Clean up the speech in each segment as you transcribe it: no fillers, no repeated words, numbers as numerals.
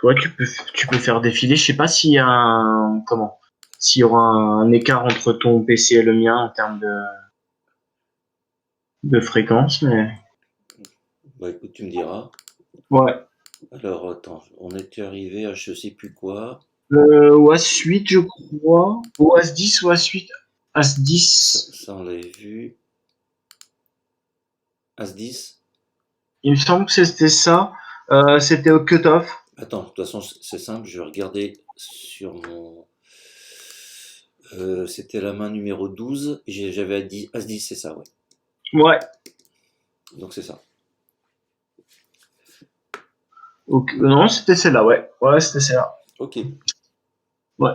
Toi, tu peux faire défiler. Je sais pas s'il y a s'il y aura un écart entre ton PC et le mien en termes de fréquence, mais Bah écoute, tu me diras. ouais. Alors attends, on était arrivé à je sais plus quoi. OAS 8, je crois. OAS 10, OAS 8, AS Ça, 10. ça on l'avait vu. As-10. Il me semble que c'était ça. C'était au cut-off. Attends, de toute façon, c'est simple, je vais regarder sur mon. C'était la main numéro 12. J'avais As-10, c'est ça, ouais. Ouais. Donc c'est ça. Non, c'était celle-là, ouais. Ouais, c'était celle-là. Ok. Ouais.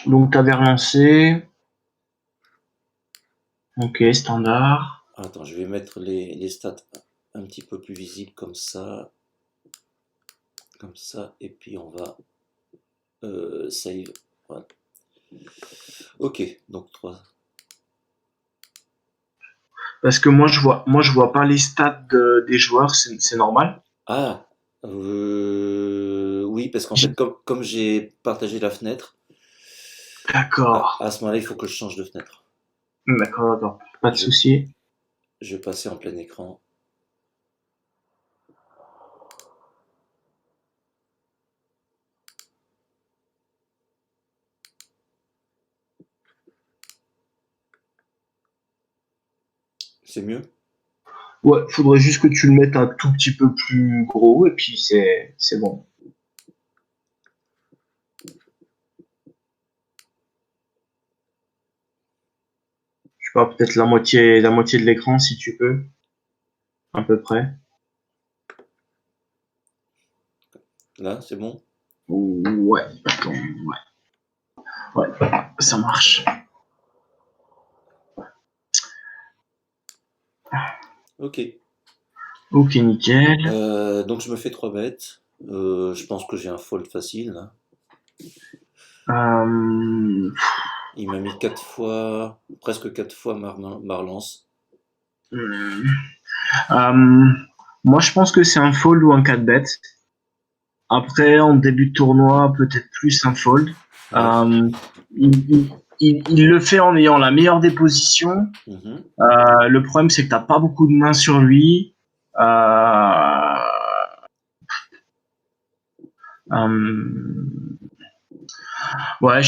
Donc, t'avais relancé. Ok, standard. Attends, je vais mettre les stats un petit peu plus visibles comme ça, et puis on va save. Voilà. Ok, donc 3. Parce que moi, je vois pas les stats des joueurs, c'est normal. Ah, oui, parce qu'en J'ai- fait, comme j'ai partagé la fenêtre, D'accord. à ce moment-là, il faut que je change de fenêtre. D'accord, d'accord. Pas de Je, souci. je vais passer en plein écran. C'est mieux? Ouais, faudrait juste que tu le mettes un tout petit peu plus gros et puis c'est bon. Je sais pas, peut-être la moitié de l'écran si tu peux, à peu près. Là, c'est bon? Ouais, attends, ouais, ça marche. Ok. Ok, nickel. Donc je me fais 3 bêtes. Je pense que j'ai un fold facile là. Euh, Il m'a mis 4 fois, presque 4 fois Marlance. hmm, euh, moi, je pense que c'est un fold ou un 4 bet. Après, en début de tournoi, peut-être plus un fold. Ouais. Euh, il le fait en ayant la meilleure des positions. Mhm. Le problème, c'est que t'as pas beaucoup de mains sur lui. Euh, euh, ouais,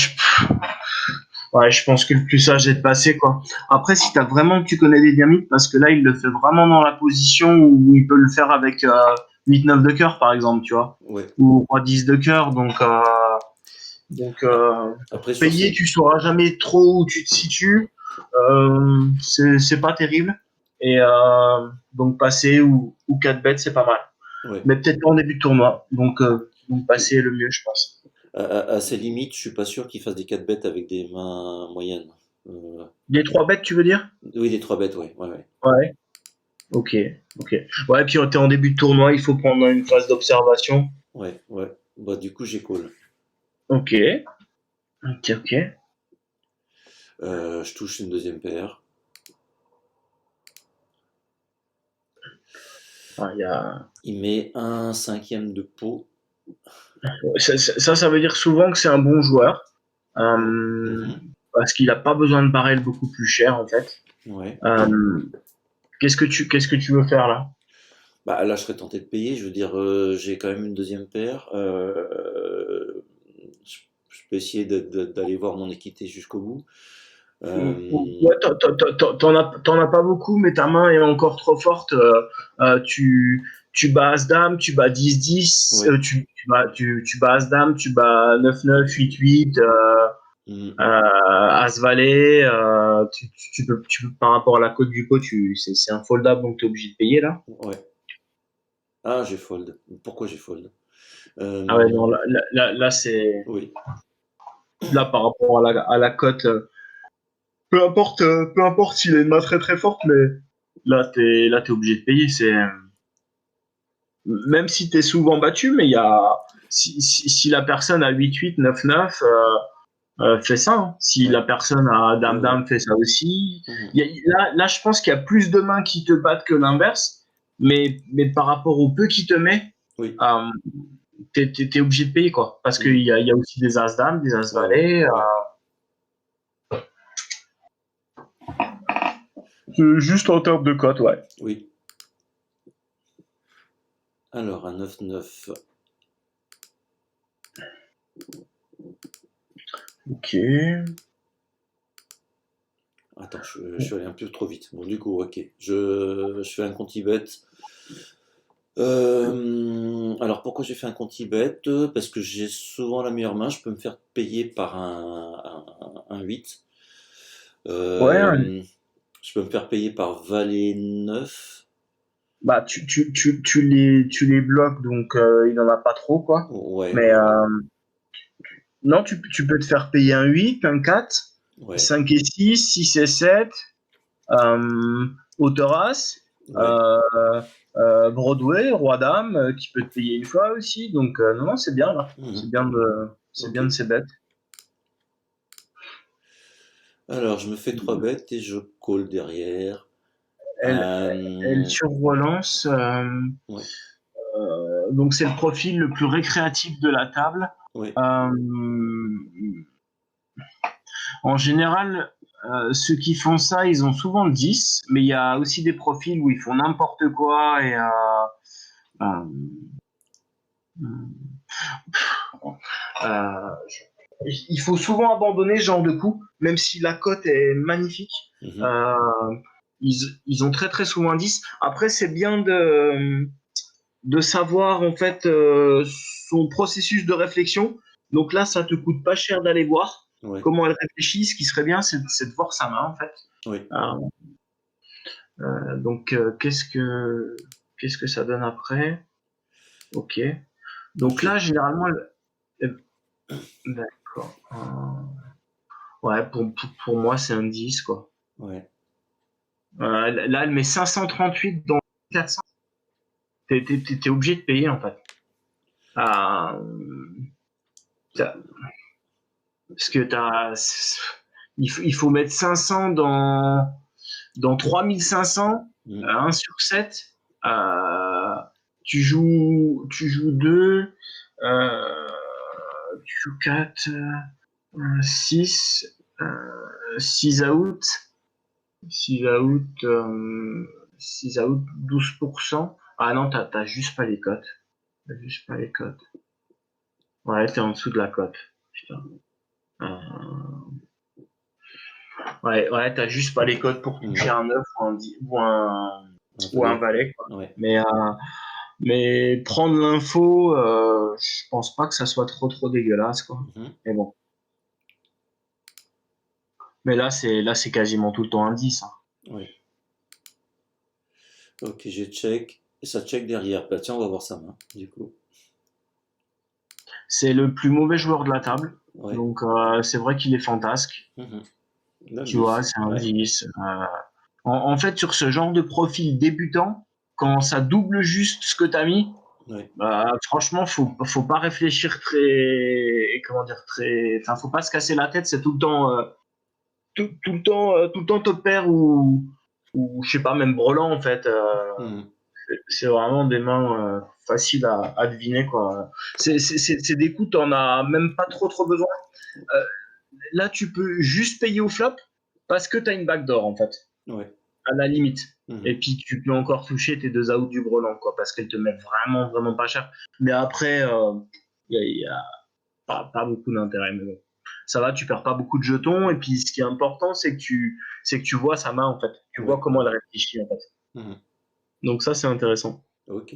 ouais, je pense que le plus sage est de passer, quoi. Après, si t'as vraiment que tu connais des dynamiques, parce que là, il le fait vraiment dans la position où il peut le faire avec 8-9 de cœur, par exemple, tu vois. Ouais. Ou roi 10 de cœur, donc Ah, après sur payer, ces. tu sauras jamais trop où tu te situes. C'est pas terrible. Et donc passer ou 4 bêtes, c'est pas mal. Ouais. Mais peut-être pas en début de tournoi. Donc passer est le mieux, je pense. À ses limites, je suis pas sûr qu'il fasse des 4 bêtes avec des mains moyennes. Les 3 bêtes, tu veux dire? Oui, des 3 bêtes, ouais. Ouais, ouais. Ouais. Ok, ok. Ouais, puis t'es en début de tournoi, il faut prendre une phase d'observation. Ouais, ouais. Bah, du coup, j'ai call. Ok, ok, ok. Je touche une deuxième paire. Ah, il y a... Il met un cinquième de pot. ça veut dire souvent que c'est un bon joueur. Oh. Euh, Mhm. parce qu'il n'a pas besoin de barrel beaucoup plus cher, en fait. Ouais. Euh, qu'est-ce que tu veux faire là? Bah, là, je serais tenté de payer. Je veux dire, j'ai quand même une deuxième paire. Je peux essayer d'aller voir mon équité jusqu'au bout. Ouais, t'en as pas beaucoup, mais ta main est encore trop forte. Tu bats As-Dame, tu bats 10-10, Ouais. tu bats As-Dame, tu bats 9-9, 8-8, Mhm. As-Valet. Par rapport à la cote du pot, c'est un foldable, donc tu es obligé de payer là. Ouais. Ah, j'ai fold. Pourquoi j'ai fold? Ah ouais, Euh, non, là, c'est. oui. Là, par rapport à la cote, peu importe s'il a une main très très forte, mais là, t'es obligé de payer. Même si t'es souvent battu, mais si la personne a 8-8, 9-9, fais ça, hein. Si Ouais. la personne a Ouais, ouais. Dame-Dame, fais ça aussi. Mhm. Là, je pense qu'il y a plus de mains qui te battent que l'inverse, mais par rapport au peu qui te met. Oui. euh, t'es obligé de payer, quoi. Parce qu'il Mhm. y a aussi des as-dames, des Ouais, ouais, as-valets. ouais. Juste en termes de cote, ouais. Oui. Alors, un 9-9. Ok. Attends, je suis allé un peu trop vite. Bon, du coup, ok. Je fais un conti-bet. Alors, pourquoi j'ai fait un conti-bet? Parce que j'ai souvent la meilleure main. Je peux me faire payer par un 8. Ouais, Euh, je peux me faire payer par valet 9. bah tu les bloques, donc il en a pas trop, quoi. Ouais, Mais ouais, ouais. non, tu peux te faire payer un 8, un 4, Ouais, 5 et 6, 6 et 7, hauteur As, ouais. euh, Broadway, Roi Dame, qui peut te payer une fois aussi. Donc non, non, c'est bien là. Mhm. C'est Ok. bien de ces bêtes. Alors, je me fais 3 bêtes et je call derrière. Elle, elle Euh, surrelance. ouais, Donc c'est le profil le plus récréatif de la table. ouais. Euh, En général, ceux qui font ça, ils ont souvent le 10, mais il y a aussi des profils où ils font n'importe quoi et euh, euh, il faut souvent abandonner ce genre de coup, même si la cote est magnifique. Mhm. Euh, ils ont très très souvent un 10. Après, c'est bien de savoir en fait son processus de réflexion. Donc là, ça te coûte pas cher d'aller voir Ouais, comment elle réfléchit. Ce qui serait bien, c'est de voir sa main en fait. ouais. Euh, donc qu'est-ce que ça donne après? Ok. Donc là, J'ai, généralement, d'accord. Ouais, pour moi, c'est un 10 quoi. ouais. Là, elle met 538 dans 400. T'es obligé de payer en fait. Euh, Parce que il faut mettre 500 dans 3500, Mhm. 1 sur 7. Euh, tu joues 2, tu joues 4, 6, 6 out, 6 out, 6 out, 12%. Ah non, t'as juste pas les cotes. T'as juste pas les cotes. Ouais, t'es en dessous de la cote. Putain. Ouais, ouais, t'as juste pas les codes pour toucher Mhm. un 9 ou un 10 Un ou un valet. valet, quoi. Ouais. Mais prendre l'info, je pense pas que ça soit trop dégueulasse, quoi. Mhm. Mais bon. Mais là c'est quasiment tout le temps un 10, hein. Ouais. Ok, j'ai check. Et ça check derrière. Bah tiens, on va voir sa main, du coup. C'est le plus mauvais joueur de la table. Ouais. Donc c'est vrai qu'il est fantasque. Mhm. Là, le Tu vois, 10. c'est un Ouais. 10. En fait, sur ce genre de profil débutant, quand ça double juste ce que t'as mis, Ouais. bah, franchement, faut pas réfléchir très, comment dire, très, enfin, faut pas se casser la tête, c'est tout le temps, tout le temps top pair ou je sais pas, même brelan, en fait. Mhm. C'est vraiment des mains faciles à deviner, quoi. C'est des coups, t'en as même pas trop besoin. Euh, Là, tu peux juste payer au flop parce que t'as une backdoor, en fait, Ouais. à la limite. Et Mhm. puis, tu peux encore toucher tes deux outs du brelan, quoi, parce qu'elles te mettent vraiment pas cher. Mais après, il y a pas beaucoup d'intérêt. Mais bon. Ça va, tu perds pas beaucoup de jetons. Et puis, ce qui est important, c'est que tu vois sa main, en fait. Tu vois Ouais. comment elle réfléchit, en fait. Mhm. Donc, ça, c'est intéressant. Ok.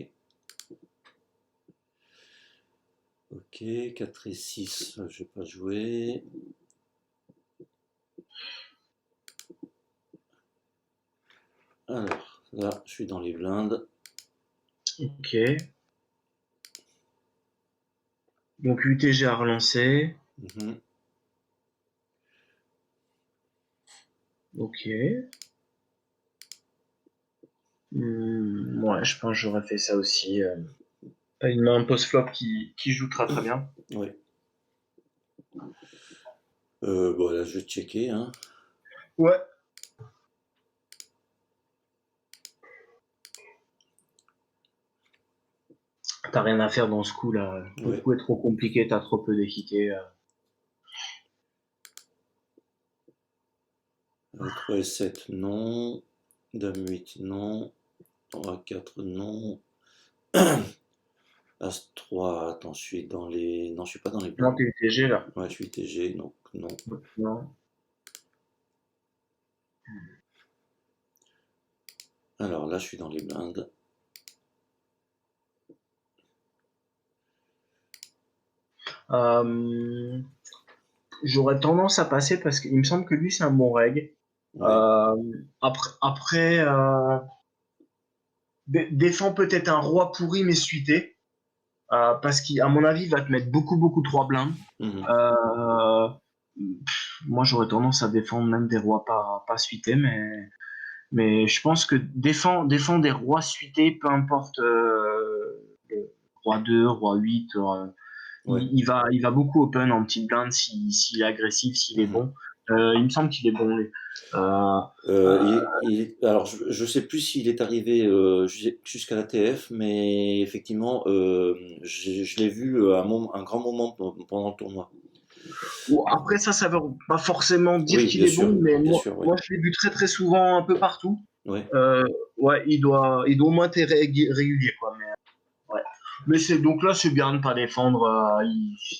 Ok. 4 et 6. Je vais pas jouer. Alors, là, je suis dans les blindes. Ok. Donc, UTG a relancé. Mhm. Ok. Ouais, je pense que j'aurais fait ça aussi. T'as une main post-flop qui joue très très bien. Ouais. Bon, là, je vais checker, hein. Ouais. T'as rien à faire dans ce coup là. Le Ouais. coup est trop compliqué, t'as trop peu d'équité. 3 et 7, non. Dame 8, non. Roi 4, non. As 3, attends, je suis dans les. Non, je suis pas dans les Non, blindes. t'es UTG là. Ouais, je suis TG, donc non. Non. Alors là, je suis dans les blindes. Euh, J'aurais tendance à passer parce qu'il me semble que lui c'est un bon reg. Ouais. Euh, après défend peut-être un roi pourri mais suité. Parce qu'à mon avis, il va te mettre beaucoup trois blindes. Mhm. Euh, Moi, j'aurais tendance à défendre même des rois pas suités, mais je pense que défend des rois suités, peu importe le roi 2 roi 8 Ouais. il va beaucoup open en petite blinde s'il est agressif, s'il est Mhm. bon. Il me semble qu'il est bon, lui. Euh, Alors, je sais plus s'il est arrivé jusqu'à la TF, mais effectivement, je l'ai vu un grand moment pendant le tournoi. Bon, après ça veut pas forcément dire Oui, qu'il est bon, mais bien sûr, oui. moi je l'ai vu très souvent un peu partout. Ouais. Ouais, il doit au moins être régulier, quoi. Ouais. Mais c'est donc là, c'est bien de ne pas défendre.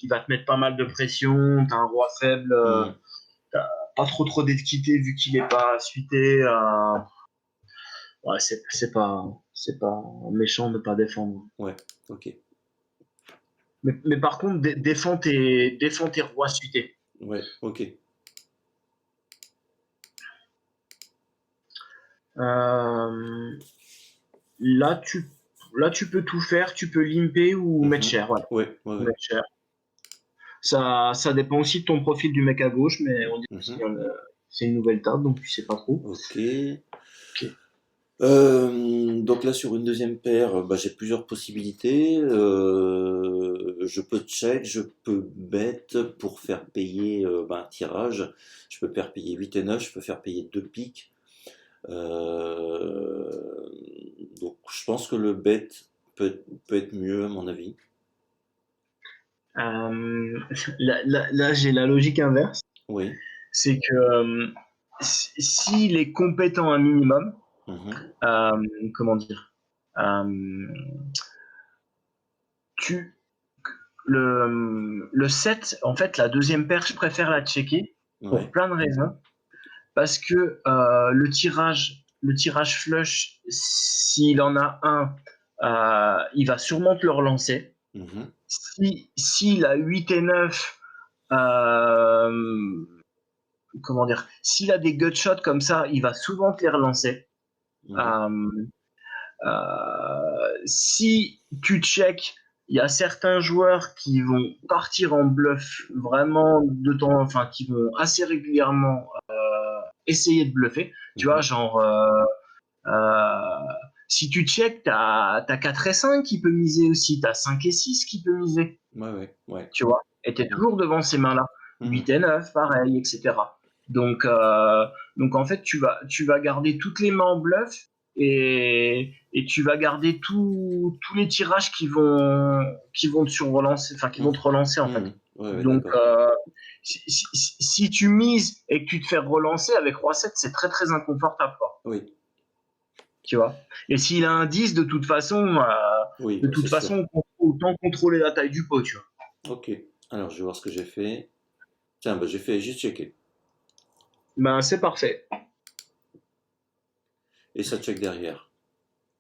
Il va te mettre pas mal de pression. T'as un roi faible, Mhm. t'as pas trop d'équité vu qu'il est pas suité. Ouais, c'est pas méchant de pas défendre. Ouais, ok. Mais par contre, défends tes rois suités. Ouais, ok. Euh, là, là, tu peux tout faire. Tu peux limper ou mettre Mhm. cher. Ouais, Ouais, ouais, ou ouais. mettre cher. Ça dépend aussi de ton profil du mec à gauche, mais on dit que Mhm. c'est une nouvelle table, donc tu sais pas trop. Ok. Ok. Donc là, sur une deuxième paire, bah, j'ai plusieurs possibilités. Je peux check, je peux bet pour faire payer un tirage. Je peux faire payer 8 et 9, je peux faire payer 2 piques. Euh, donc je pense que le bet peut être mieux à mon avis. Euh, là, j'ai la logique inverse. Oui. C'est que s'il est compétent un minimum, Mhm. euh, comment dire, euh, tu, le 7 en fait, la deuxième paire, je préfère la checker pour Ouais. plein de raisons. Parce que le tirage flush, s'il en a un, il va sûrement te le relancer. Mhm. S'il a 8 et 9 euh, comment dire, s'il a des gutshots comme ça, il va souvent te les relancer. Mhm. Euh, Si tu check, il y a certains joueurs qui vont partir en bluff vraiment de temps, enfin qui vont assez régulièrement essayer de bluffer. Tu vois, Mhm. genre si tu check, t'as 4 et 5 qui peut miser aussi, t'as 5 et 6 qui peut miser, Ouais, ouais, ouais. tu vois, et t'es Mhm. toujours devant ces mains-là. Mhm. 8 et 9, pareil, etc. Donc, donc en fait, tu vas garder toutes les mains en bluff et tu vas garder tous les tirages qui vont te surrelancer, enfin, qui vont te Mhm. relancer, en fait. Mhm. Ouais, ouais, Donc, d'accord. si tu mises et que tu te fais relancer avec Roi 7, c'est très inconfortable, quoi, Oui, tu vois. Et s'il a un 10, oui, de bah, c'est toute sûr. façon, autant contrôler la taille du pot, tu vois. Ok. Alors, je vais voir ce que j'ai fait. Tiens, bah, j'ai checké. Ben, c'est parfait. Et ça check derrière.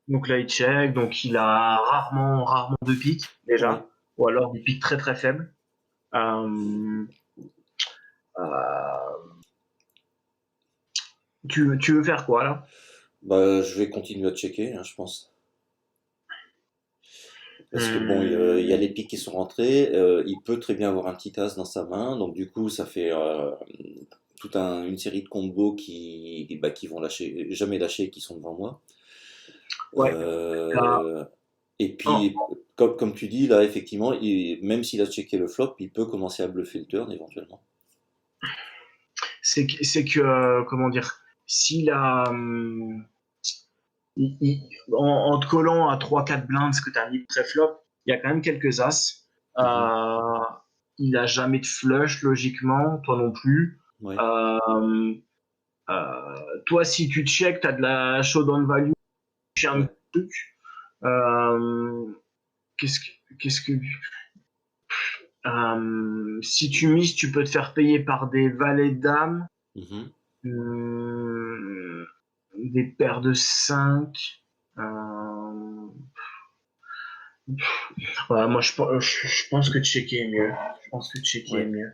Donc là, il check, donc il a rarement deux piques, Oui. déjà. Ou alors des piques très faibles. Euh, euh, tu veux faire quoi, là? Bah, je vais continuer à checker, hein, je pense. Parce que bon, il y a Hum, les piques qui sont rentrés. Il peut très bien avoir un petit as dans sa main. Donc, du coup, ça fait une série de combos qui vont lâcher, jamais lâcher, qui sont devant moi. ouais. Là, Euh, et en- puis, comme tu dis, là, effectivement, même s'il a checké le flop, il peut commencer à bluffer le turn éventuellement. c'est que, comment dire, s'il a, en te collant à trois quatre blindes ce que tu as mis de pré-flop, il y a quand même quelques as. Mhm. Euh, il a jamais de flush, logiquement, toi non plus. Ouais. Euh, toi, si tu check, tu as de la showdown value, j'ai un Ouais. truc. Euh, qu'est-ce que si tu mises, tu peux te faire payer par des valets d'âme, Mhm. euh, des paires de 5. Euh, ouais, moi, je pense que checker est mieux. Je pense que checker est Ouais. mieux.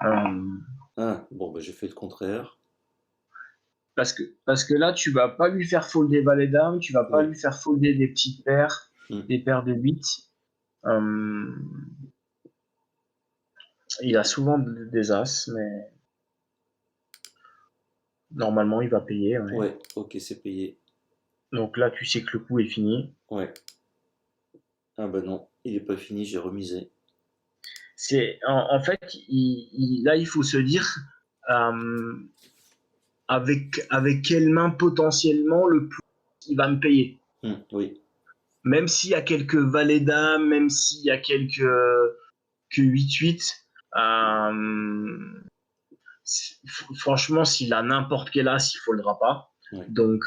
Euh, Ah, bon, bah, j'ai fait le contraire. parce que là, tu vas pas lui faire folder valet d'âme, tu vas pas Oui. lui faire folder des petites paires, Mm. des paires de 8. Euh, il a souvent des as, mais normalement, il va payer. Ouais. Ouais, ok, c'est payé. Donc là, tu sais que le coup est fini. Ouais. Ah bah non, il est pas fini, j'ai remisé. En fait, là, il faut se dire euh, avec quelle main potentiellement le plus il va me payer. Oui. Même s'il y a quelques valets d'âme, même s'il y a quelques que 8-8, euh, franchement, s'il a n'importe quel as, il ne foldra pas. Ouais. Donc,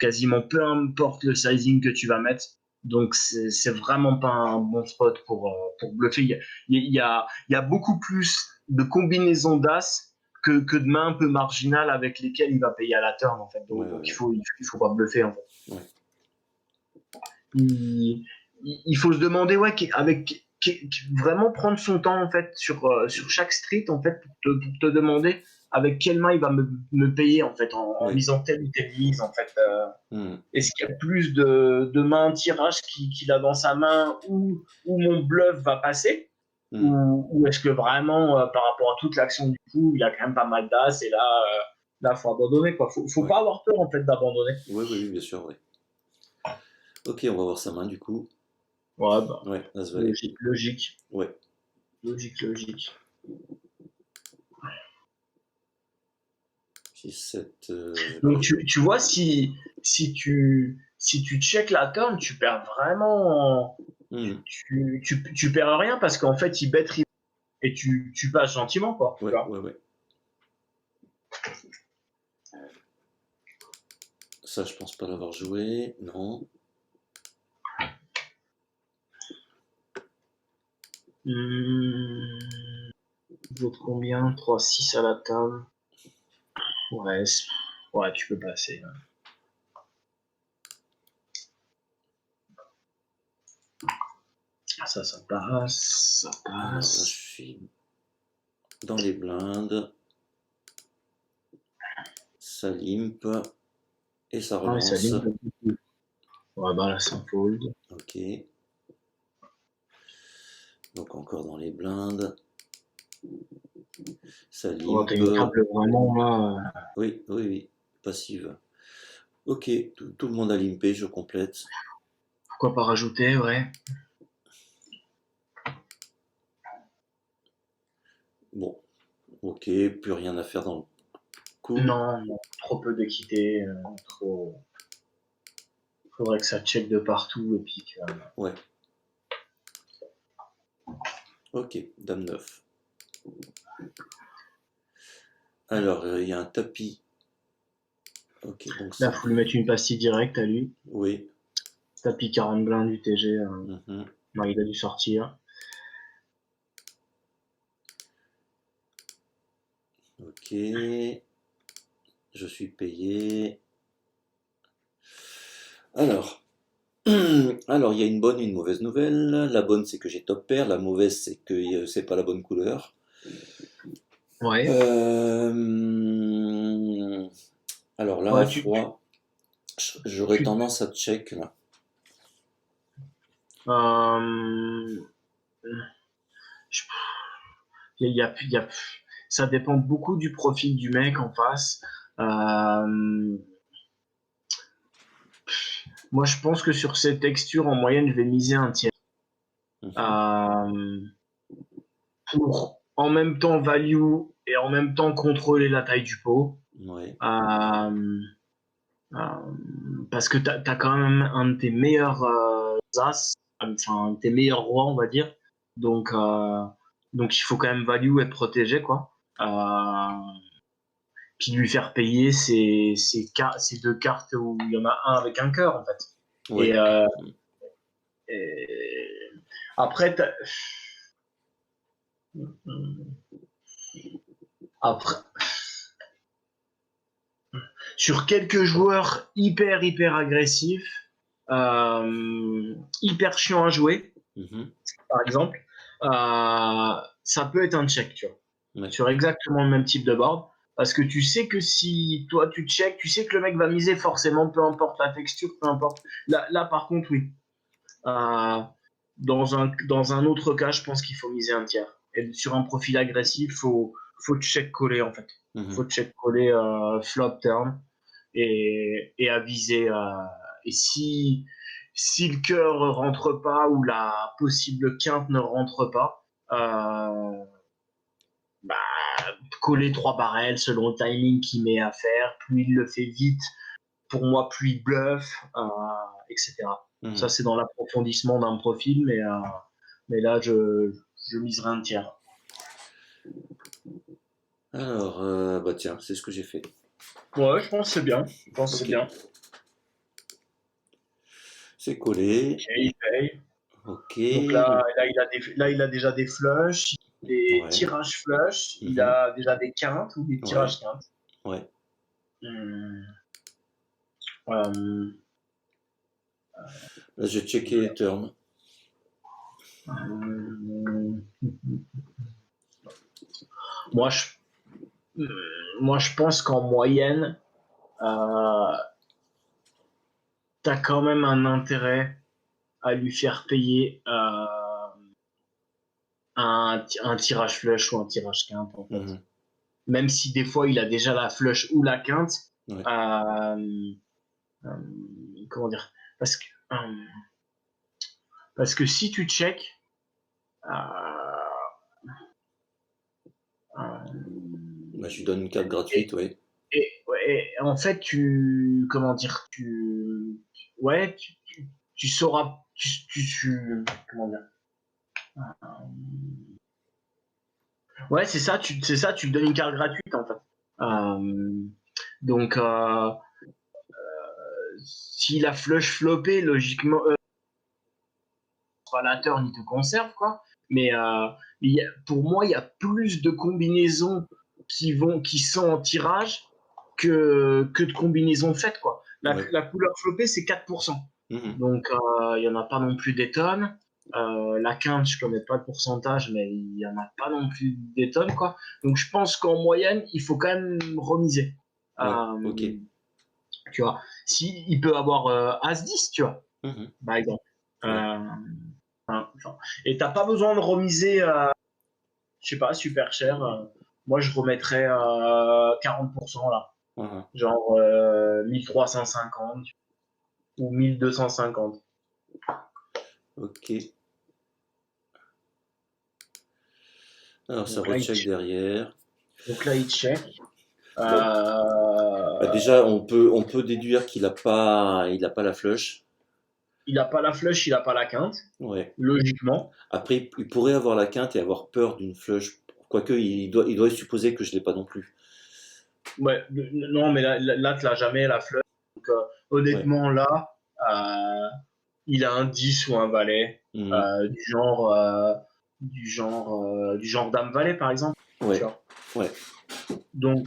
quasiment peu importe le sizing que tu vas mettre. Donc, c'est vraiment pas un bon spot pour bluffer. Il y a beaucoup plus de combinaisons d'as que de mains un peu marginales avec lesquelles il va payer à la turn, en fait. Ouais, Donc ouais, il faut pas bluffer, en fait. ouais. Ouais. Il, il faut se demander, ouais, vraiment prendre son temps, en fait, sur chaque street, en fait, pour te demander avec quelle main il va me payer, en fait, en Oui. misant telle ou telle mise, en fait. Mm. Est-ce qu'il y a plus de mains tirage qu'il a dans sa main où mon bluff va passer? Mm. Ou est-ce que vraiment, par rapport à toute l'action du coup, il y a quand même pas mal d'as et là, faut abandonner, quoi. Faut Ouais. pas avoir peur, en fait, d'abandonner. Ouais, oui, oui, bien sûr, ouais. Ok, on va voir sa main du coup. Ouais, bah, Ouais, As valet. logique, logique, Ouais. logique, logique. 6, 7. Donc tu vois, si tu check la turn, tu perds vraiment. Tu perds rien parce qu'en fait, il bet et tu passes gentiment, quoi. Tu Ouais, vois. ouais, ouais. Ça, je pense pas l'avoir joué. Non. Vous êtes combien? 3-6 à la table. Ouais, ouais, tu peux passer. Hein. Ça passe, ça Alors là, je passe. suis dans les blindes. Ça limpe. Et ça Ah, ouais, ça relance. ligne pas beaucoup. Ouais, bah là, ça fold. Ok. Donc encore dans les blindes. Ça Oh, t'as limpe. une table vraiment là. Oui, oui, oui. Passive. Ok, tout le monde a limpé, je complète. Pourquoi pas rajouter, ouais. Bon, ok, plus rien à faire dans le coup. Non, non, trop peu d'équité, trop. Faudrait que ça check de partout et puis que. Ouais, ok, dame 9. Alors, il y a un tapis. Ok, donc Là, c'est faut lui mettre une pastille directe à lui. Oui. Tapis 40 blindes du TG. Mhm. Non, il a dû sortir. Ok, je suis payé. Alors, alors il y a une bonne et une mauvaise nouvelle. La bonne, c'est que j'ai top pair. La mauvaise, c'est que c'est pas la bonne couleur. Ouais. Euh, Alors là, à Ouais, froid, j'aurais tu, tendance à check là. euh, je- il y a, ça dépend beaucoup du profil du mec en face. Euh, moi, je pense que sur ces textures, en moyenne, je vais miser un tiers. Mhm. Euh, pour en même temps value et en même temps contrôler la taille du pot. Ouais. Euh, euh, parce que t'as quand même un de tes meilleurs as. enfin, tes meilleurs rois, on va dire. Donc, donc il faut quand même value être protégé, quoi. Puis lui faire payer ces deux cartes où il y en a un avec un cœur, en fait. Et, Ouais. et après, après, sur quelques joueurs hyper agressifs, hyper chiants à jouer, Mhm. par exemple, ça peut être un check, tu vois, Ouais. sur exactement le même type de board. Parce que tu sais que si toi tu check, tu sais que le mec va miser forcément, peu importe la texture, peu importe. Là par contre, oui. Euh, dans un autre cas, je pense qu'il faut miser un tiers. Et sur un profil agressif, faut check-coller en fait. Faut Mhm. check-coller flop turn et aviser. Et si le cœur rentre pas ou la possible quinte ne rentre pas, bah, coller trois barrels selon le timing qu'il met à faire. Plus il le fait vite, pour moi, plus il bluffe, etc. Ça, Mhm. c'est dans l'approfondissement d'un profil, mais là, je miserai un tiers. Alors, bah tiens, c'est ce que j'ai fait. Ouais, je pense que c'est bien. Je pense que c'est Ok, bien. c'est Ok, collé. il paye. Ok. Donc là, il a déjà des flushs, des Ouais. tirages flush, il Mhm. a déjà des quintes ou des Ouais. tirages quintes. Ouais. Hum, euh, Là, j'ai checké turn. euh, moi, je, moi, je pense qu'en moyenne, euh, t'as quand même un intérêt à lui faire payer un tirage flush ou un tirage quinte, en fait. Mhm. Même si des fois il a déjà la flush ou la quinte, Ouais. euh, euh, comment dire, parce que, euh, parce que si tu check, euh, Bah, je lui donne une carte et, gratuite, ouais. ouais, en fait, comment dire, ouais, tu sauras, comment dire, ouais, c'est ça, tu lui donnes une carte gratuite, en fait. Euh, donc, s'il a flush floppé, logiquement, la turn, il te conserve, quoi. Mais pour moi, il y a plus de combinaisons qui sont en tirage que de combinaisons faites, quoi. Ouais. La couleur floppée, c'est 4%. Mhm. Donc, il y en a pas non plus des tonnes. La quinte, je connais pas le pourcentage, mais il y en a pas non plus des tonnes, quoi. Donc, je pense qu'en moyenne, il faut quand même remiser. Ouais. Ok. Tu vois, si il peut avoir As-10, tu vois, Mhm. par exemple. Ouais. Euh, enfin, et t'as pas besoin de remiser, je sais pas, super cher. Moi, je remettrais 40% là, Mhm. genre 1350 ou 1250. Ok. Alors, ça Donc là, recheck derrière. il check. Bon, bah Euh, déjà, on peut déduire il a pas la flush. il a pas la flush, il a pas la quinte, Ouais. logiquement. Après, il pourrait avoir la quinte et avoir peur d'une flush. Quoique, il doit supposer que je l'ai pas non plus. Ouais, non, mais là tu l'as jamais la flush. Donc, Ouais. honnêtement, là, euh, il a un 10 ou un valet, Mhm. euh, du genre, euh, du genre dame valet, par exemple. Tu Ouais. vois. Ouais. Donc,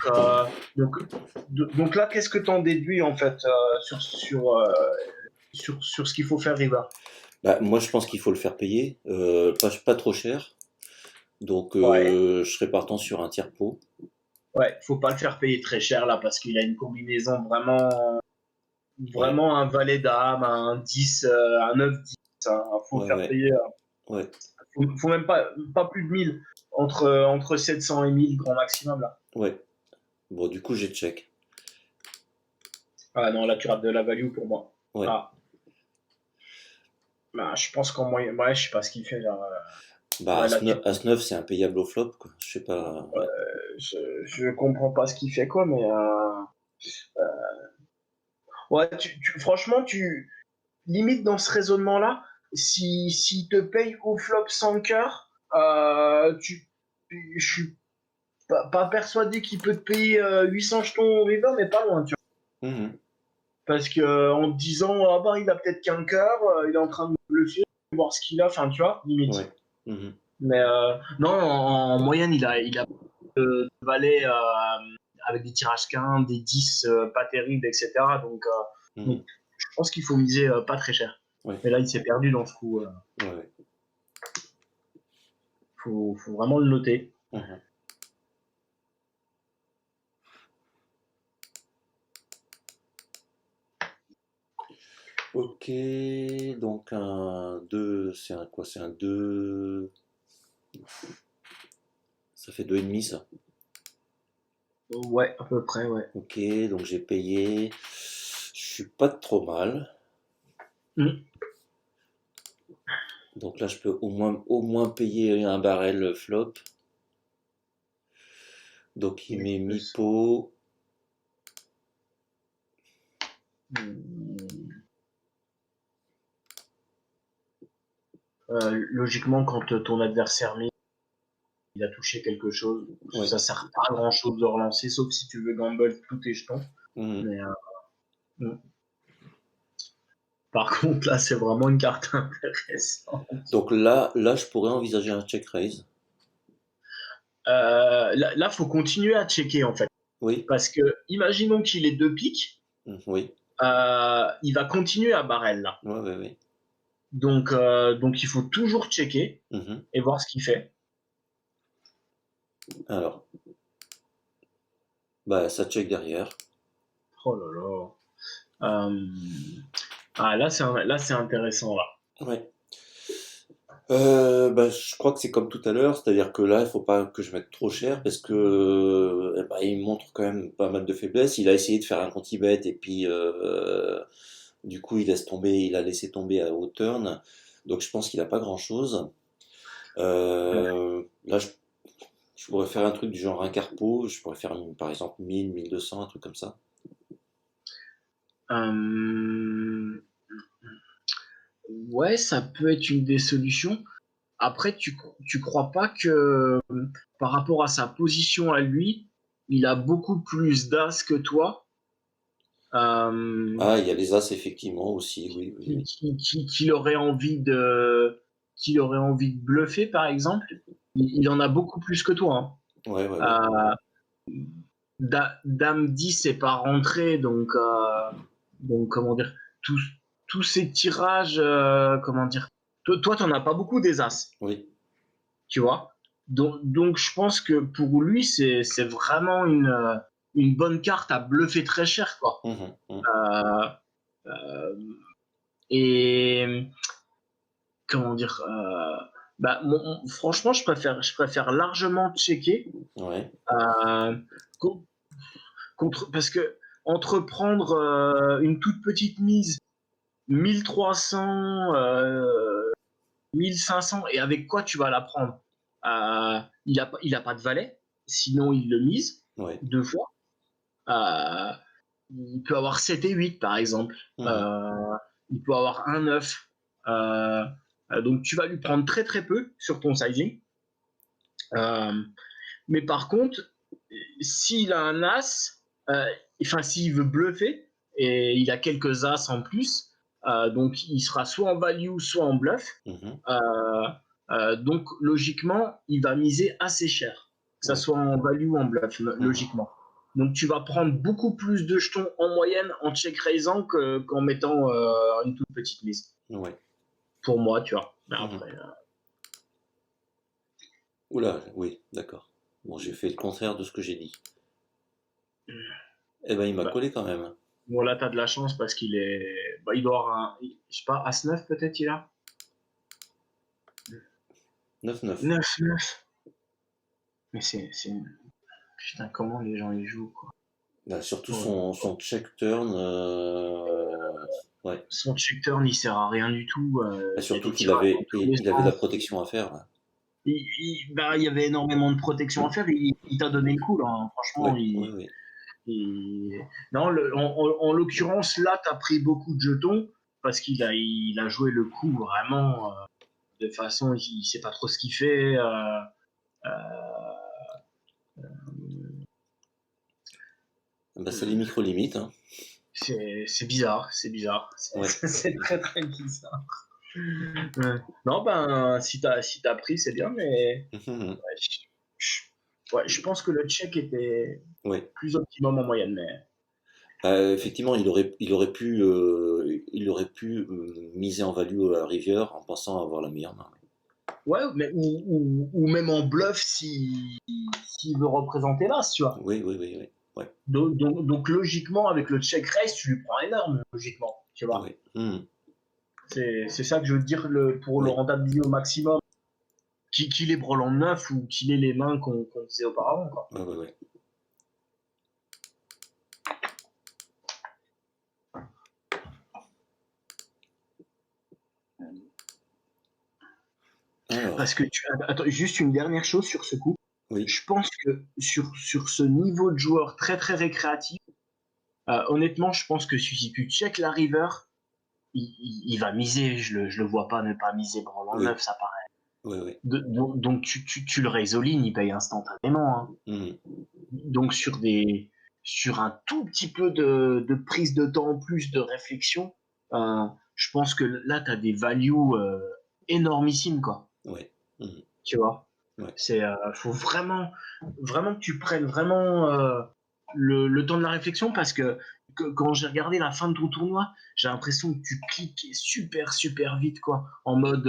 donc là, qu'est-ce que tu en déduis en fait sur ce qu'il faut faire river? Bah, moi, je pense qu'il faut le faire payer, pas trop cher. Donc, Ouais, je serais partant sur un tiers pot. ouais, faut pas le faire payer très cher là parce qu'il a une combinaison Ouais. vraiment un valet dame, un 10, un 9 10. Hein. Faut le Ouais. faire Ouais. payer, Ouais. faut même pas plus de 1000 entre 700 et 1000 grand maximum là. Ouais. Bon, du coup, j'ai check. Ah non, là tu rates de la value pour moi. Ouais. Ah, bah, je pense qu'en moyenne, ouais, je sais pas ce qu'il fait genre, Bah, ouais, là tu As 9, c'est impayable au flop, quoi. Je sais pas. Ouais. je comprends pas ce qu'il fait quoi, mais ouais, franchement, tu limite dans ce raisonnement-là, s'il te paye au flop sans cœur, je suis pas persuadé qu'il peut te payer 800 jetons au river, mais pas loin, tu vois. Mhm. Parce que en te disant, ah bah, il a peut-être qu'un cœur, il est en train de me bluffer, voir ce qu'il a, enfin, tu vois, limite. Ouais. Mhm. Mais non, en moyenne, il a de valets avec des tirages 15, des 10 pas terribles, etc. Donc, Mhm. je pense qu'il faut miser pas très cher. Ouais. Mais là, il s'est perdu dans ce coup. Ouais, ouais. Faut vraiment le noter. Mhm. Ok, donc un 2, c'est un quoi? C'est un 2. Ça fait 2,5 ça. Ouais, à peu près, ouais. Ok, donc j'ai payé. Je suis pas trop mal. Mm. Donc là, je peux au moins payer un barrel flop. Donc il Mais met je mi pense- pot. Mm. Logiquement, quand ton adversaire mise, il a touché quelque chose, Ouais. ça sert pas à grand chose de relancer, sauf si tu veux gamble tous tes jetons. Mhm. Mais, mm. Par contre, là, c'est vraiment une carte intéressante. Donc là, je pourrais envisager un check raise. Là, faut continuer à checker, en fait. Oui. Parce que, imaginons qu'il ait deux piques, Oui. il va continuer à barrel, là. Ouais, ouais, ouais. Donc, il faut toujours checker Mhm. et voir ce qu'il fait. Alors, bah ça check derrière. Oh là là. Là, c'est intéressant, là. Ouais. Bah, je crois que c'est comme tout à l'heure, c'est-à-dire que là, il faut pas que je mette trop cher parce que bah, il montre quand même pas mal de faiblesses. Il a essayé de faire un conti-bet et puis du coup, il a laissé tomber à haut turn. Donc, je pense qu'il a pas grand-chose. Là, je pourrais faire un truc du genre un carpo. Je pourrais faire par exemple 1000, 1200, un truc comme ça. Euh, ouais, ça peut être une des solutions. Après, tu crois pas que par rapport à sa position à lui, il a beaucoup plus d'as que toi, euh, Ah, il y a les as effectivement aussi. Oui, oui, oui. qu'il aurait envie de bluffer, par exemple. Il en a beaucoup plus que toi, Ouais, ouais, ouais. hein. Dame 10 c'est pas rentré, donc comment dire, tous, tous ces tirages, comment dire, toi, t'en as pas beaucoup des as, Oui. tu vois. Donc, je pense que pour lui, c'est vraiment une bonne carte à bluffer très cher, quoi. Mhm, mhm. Euh, euh, et comment dire, bah, franchement, je préfère largement checker Ouais. euh, co- parce que entreprendre une toute petite mise 1300, 1500, et avec quoi tu vas la prendre? Il a pas de valet, sinon il le mise Ouais. deux fois. Euh, il peut avoir 7 et 8 par exemple. Mhm. Euh, il peut avoir un 9. Euh, donc tu vas lui prendre très très peu sur ton sizing. Euh, mais par contre, s'il a un as, enfin s'il veut bluffer, et il a quelques as en plus, donc il sera soit en value, soit en bluff. Mhm. Euh, donc logiquement, il va miser assez cher, que ça Ouais. soit en value ou en bluff, Mhm. logiquement. Donc tu vas prendre beaucoup plus de jetons en moyenne en check raisant qu'en mettant une toute petite mise. Ouais. Pour moi, tu vois. Mais Mhm. après, Oula, oui, d'accord. Bon, j'ai fait le contraire de ce que j'ai dit. Eh ben, il m'a bah, collé quand même. bon là, t'as de la chance parce qu'il est, bah, il doit avoir je sais pas, As 9 peut-être il a. 9-9. 9-9. Mais putain, comment les gens y jouent, quoi. Bah, surtout Oh là là. son check turn. Ouais. Son check turn, il sert à rien du tout. Bah, Il y a surtout des qu'il tirages dans avait, tous les il avait de la sens. protection à faire, là. Bah, il y avait énormément de protection à faire. Il t'a donné le coup, là, hein. Franchement, Ouais, oui, oui. non, en l'occurrence, là, t'as pris beaucoup de jetons. parce qu'il a joué le coup vraiment de façon, il sait pas trop ce qu'il fait. Bah, c'est les micro-limites, hein. C'est bizarre, c'est bizarre, Ouais. c'est très très bizarre. Ouais. Non, ben, si t'as pris, c'est bien, mais Mhm. ouais, ouais, je pense que le check était Ouais. plus optimum en moyenne, mais Effectivement, il aurait pu miser en value à la rivière en pensant avoir la meilleure main. ouais, mais ou même en bluff si s'il veut représenter l'as, tu vois. Oui, oui, oui, oui. Ouais, Donc, logiquement, avec le check raise, tu lui prends énorme, logiquement, tu vois. ouais. Mhm. C'est ça que je veux dire pour le Ouais, rentabiliser au maximum, qu'il ait Brelan en 9 ou qu'il ait les mains qu'on disait auparavant, quoi. ouais, ouais, ouais. Parce Alors, que attends, juste une dernière chose sur ce coup. oui, Je pense que sur ce niveau de joueur très très récréatif, honnêtement, je pense que si tu check la river, il va miser. Je le vois pas ne pas miser Brelan oui, 9, ça paraît. oui, oui. Donc tu le raises all-in, il paye instantanément, hein. Mhm. Donc sur un tout petit peu de prise de temps en plus, de réflexion, je pense que là, tu as des values énormissimes, quoi. Ouais. Mhm. Tu vois? Ouais. Faut vraiment que tu prennes vraiment le temps de la réflexion parce que quand j'ai regardé la fin de ton tournoi, j'ai l'impression que tu cliquais super, super vite, quoi. En mode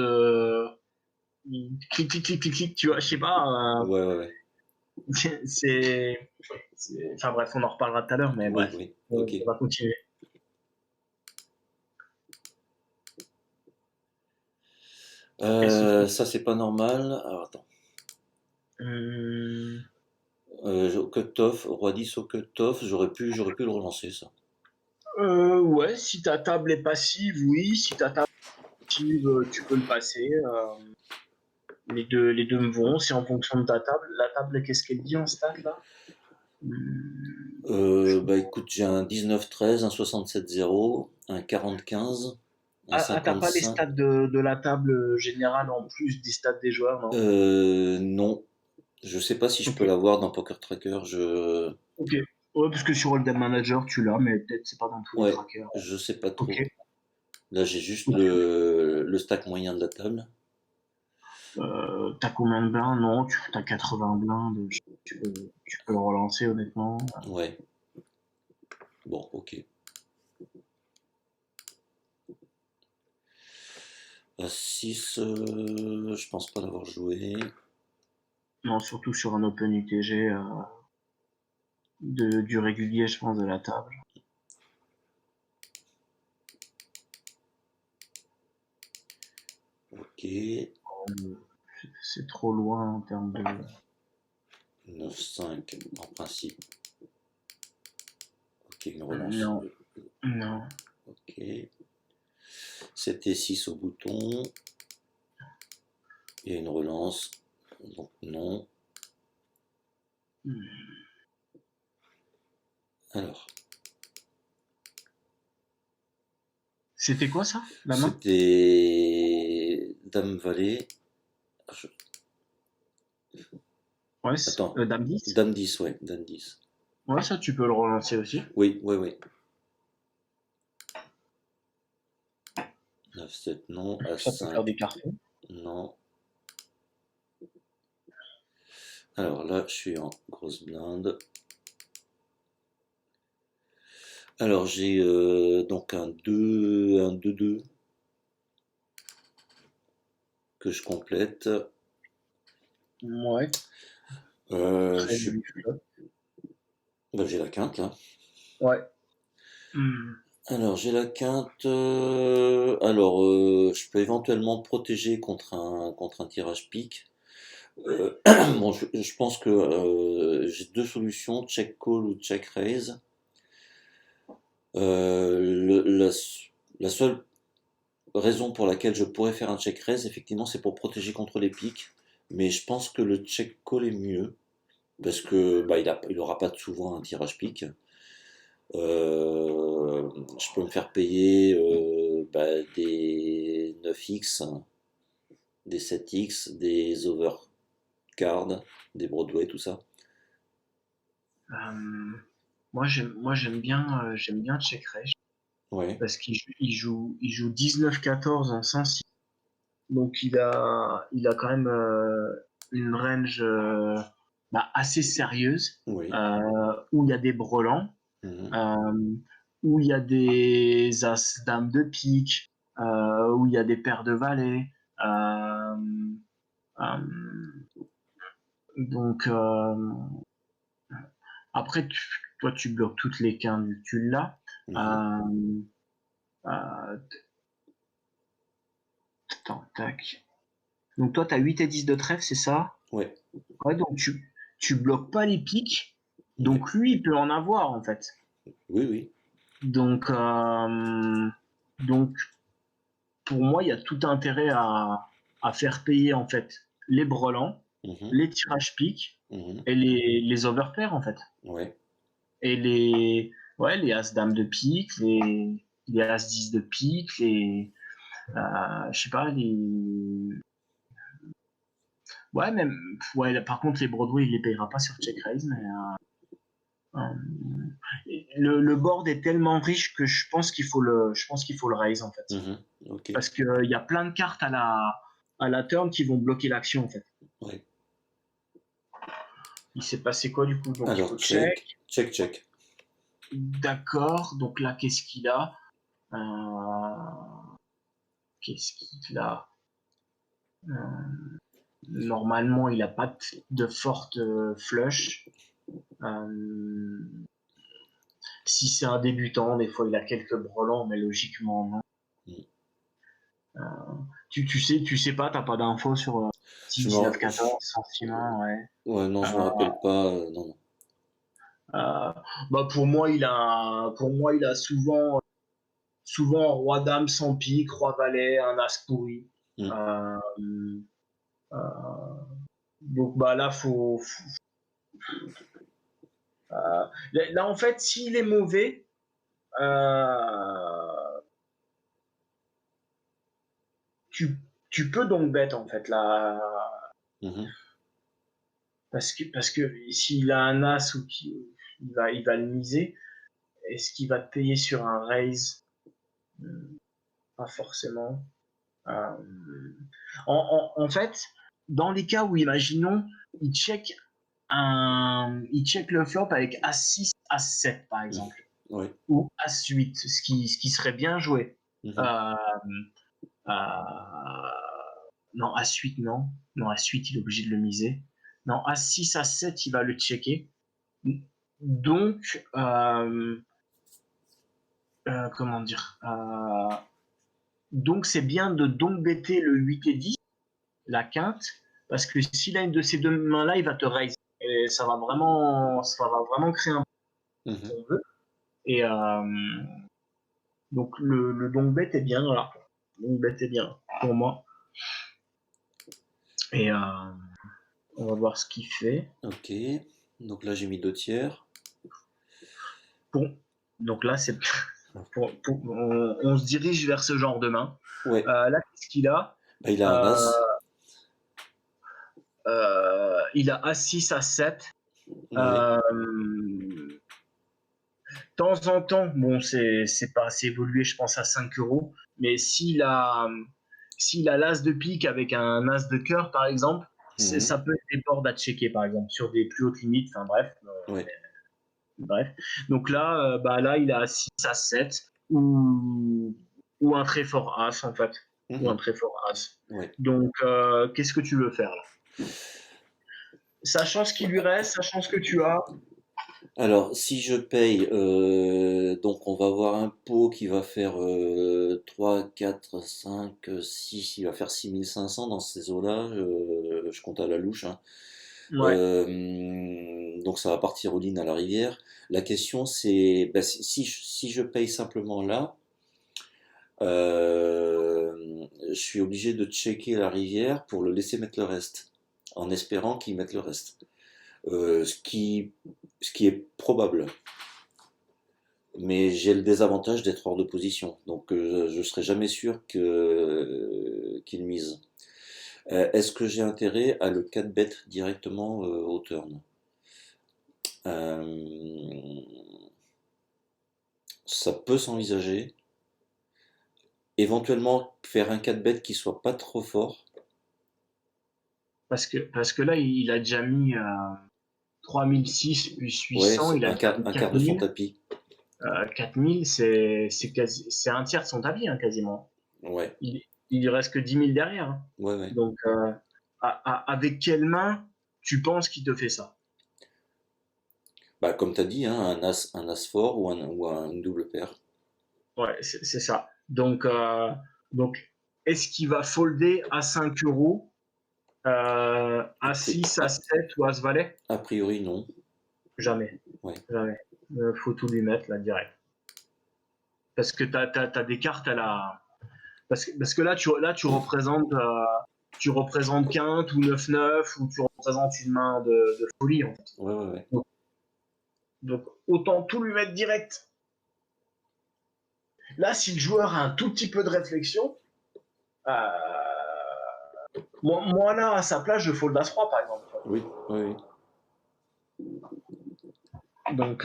clic, clic, clic, clic, clic, tu vois, je sais pas. Ouais, ouais, ouais. C'est, enfin bref, on en reparlera tout à l'heure, mais Oui, bref, oui. Ok. on va continuer. Qu'est-ce que Ça, c'est pas normal. Alors, attends. Hum, Au cut-off, roi 10 au cut-off, j'aurais pu le relancer, ça. ouais, si ta table est passive, oui. Si ta table est active, tu peux le passer. Les deux me vont. C'est en fonction de ta table. La table, qu'est-ce qu'elle dit en stat là? Bah écoute, j'ai un 19-13, un 67-0, un 40-15, un T'as pas les 55. stats de la table générale en plus des stats des joueurs, non? Non, je sais pas si je Ok, peux l'avoir dans Poker Tracker. Je, ok. Ouais, parce que sur Hold'em Manager, tu l'as, mais peut-être c'est pas dans tous les ouais, trackers. je sais pas Ok. trop. Là, j'ai juste Ok. le stack moyen de la table. T'as combien de blindes? Non, t'as 80 blindes. Tu peux le relancer, honnêtement. Ouais, bon, ok. À 6, je pense pas l'avoir joué. Non, surtout sur un Open UTG du régulier, je pense, de la table. Ok, Euh, C'est trop loin en termes de. 9-5 en principe. Ok, une relance. Non, non. Ok. 7 et 6 au bouton. Il y a une relance. Donc non. Alors, C'était quoi ça, la main? c'était Dame Valet. Je- Ouais, Attends, Dame 10. Dame 10, ouais, Dame 10. Ouais, ça, tu peux le relancer aussi. Oui, oui, oui. 9-7, non. Ça peut faire As-5, des cartons. non. Alors là, je suis en grosse blinde. Alors j'ai donc un 2-2 que je complète. Ouais, très Je, joli flop. bah, j'ai la quinte là. Ouais. Hmm. Alors j'ai la quinte. Je peux éventuellement protéger contre un tirage pique. Bon, je pense que j'ai deux solutions, check call ou check raise. La seule raison pour laquelle je pourrais faire un check raise, effectivement, c'est pour protéger contre les piques. Mais je pense que le check call est mieux parce que bah, il aura pas souvent un tirage pique. Je peux me faire payer des 9X, des 7X, des overcards, des Broadway, tout ça. Euh, moi j'aime bien Check Race Ouais, parce il joue 19-14 en 106. Donc il a quand même une range assez sérieuse oui. où il y a des brelans, Mhm, euh, où il y a des as dames de pique, où il y a des paires de valets. Euh, euh, donc après toi tu bloques toutes les quintes vu que tu l'as. mhm, Euh, euh, tac. Donc toi tu as 8 et 10 de trèfle, c'est ça? ouais, Ouais, donc tu bloques pas les pics, ouais. donc lui il peut en avoir en fait. Oui, oui. Donc donc pour moi il y a tout intérêt à faire payer en fait les brelans, Mhm, les tirages piques mhm, et les overpairs en fait. ouais. Et les as dames de pique, les as 10 de pique, je sais pas même ouais par contre les Broadway il les payera pas sur check raise mais le board est tellement riche que je pense qu'il faut le raise en fait. Mhm, ok. Parce que il y a plein de cartes à la turn qui vont bloquer l'action en fait. Ouais. Il s'est passé quoi du coup? Donc il Alors, faut check. check, check, check. D'accord. Donc là, qu'est-ce qu'il a? Euh, Qu'est-ce qu'il a? Normalement, il a pas de forte flush. Euh, Si c'est un débutant, des fois il a quelques brelans, mais logiquement non. Mm. Tu sais pas, t'as pas d'infos sur Je me, 19-14, sentiment, ouais. ouais, non, je me rappelle pas. Non, non. Euh, pour moi, il a souvent roi dame sans pique, roi valet, un as pourri. Mm, Euh, euh, donc là, là en fait, s'il est mauvais, euh, tu tu peux donc bet en fait là, mhm. parce que s'il a un as ou il va le miser, est-ce qu'il va te payer sur un raise? Pas forcément. Euh, en fait, dans les cas où, imaginons, il check il check le flop avec As6, As7, par Mm. exemple, Ouais. ou As8, ce qui serait bien joué. Mhm, Euh, euh, non, As8, non. Non, As8, il est obligé de le miser. Non, As6, As7, il va le checker. Donc, comment dire donc, c'est bien de donc bêter le 8 et 10 la quinte, parce que s'il a une de ces deux mains-là, il va te raise. Et ça va vraiment créer un mhm. bon jeu. Et donc le don bet est bien là. Le don bet est bien pour moi. Et on va voir ce qu'il fait. Ok. Donc là, j'ai mis deux tiers. Bon, donc là c'est on se dirige vers ce genre de main. Ouais. Là qu'est-ce qu'il a? Bah, il a un euh, as. il a A6, A7. Ouais. Euh, temps en temps, bon, c'est pas assez évolué, je pense à 5 euros, mais s'il a l'as de pique avec un as de cœur, par exemple, Mhm, ça peut être des boards à checker, par exemple, sur des plus hautes limites, enfin bref. ouais. Bref. Donc là, là, il a 6 à 7 ou un très fort as, en fait. Ou un Mhm, très fort as. ouais. Donc, qu'est-ce que tu veux faire là? Sachant ce qui lui reste, sachant ce que tu as. Alors, si je paye, donc on va avoir un pot qui va faire 3, 4, 5, 6, il va faire 6500 dans ces eaux-là, je compte à la louche, hein. Ouais. Donc ça va partir au à la rivière. La question c'est, bah, si je paye simplement là, je suis obligé de checker la rivière pour le laisser mettre le reste, en espérant qu'il mette le reste. Euh, ce qui, ce qui est probable. Mais j'ai le désavantage d'être hors de position, donc je serai jamais sûr qu'il mise. Est-ce que j'ai intérêt à le 4 bet directement au turn? Euh, Ça peut s'envisager. Éventuellement faire un 4 bet qui soit pas trop fort. Parce que là, il a déjà mis 3006 plus Ouais, 800, il a déjà mis un quart de son 4000. tapis. 4000, c'est un tiers de son tapis, hein, quasiment. Ouais, Il lui reste que 10 000 derrière, hein. ouais, ouais. Donc, avec quelle main tu penses qu'il te fait ça? Bah, comme tu as dit, hein, un as fort une double paire. Ouais, c'est ça. Donc, est-ce qu'il va folder à 5 euros, A, à 6, à 7 ou à ce valet? a priori, non. Jamais. Ouais. Jamais. Faut tout lui mettre là direct. Parce que t'as des cartes à la. Parce que là, tu représentes quinte ou 9-9 ou tu représentes une main de folie en fait. Ouais, ouais, ouais. Donc, autant tout lui mettre direct. Là, si le joueur a un tout petit peu de réflexion, euh, moi là, à sa place, je fold l'As-3 par exemple. Oui, oui, oui. Donc,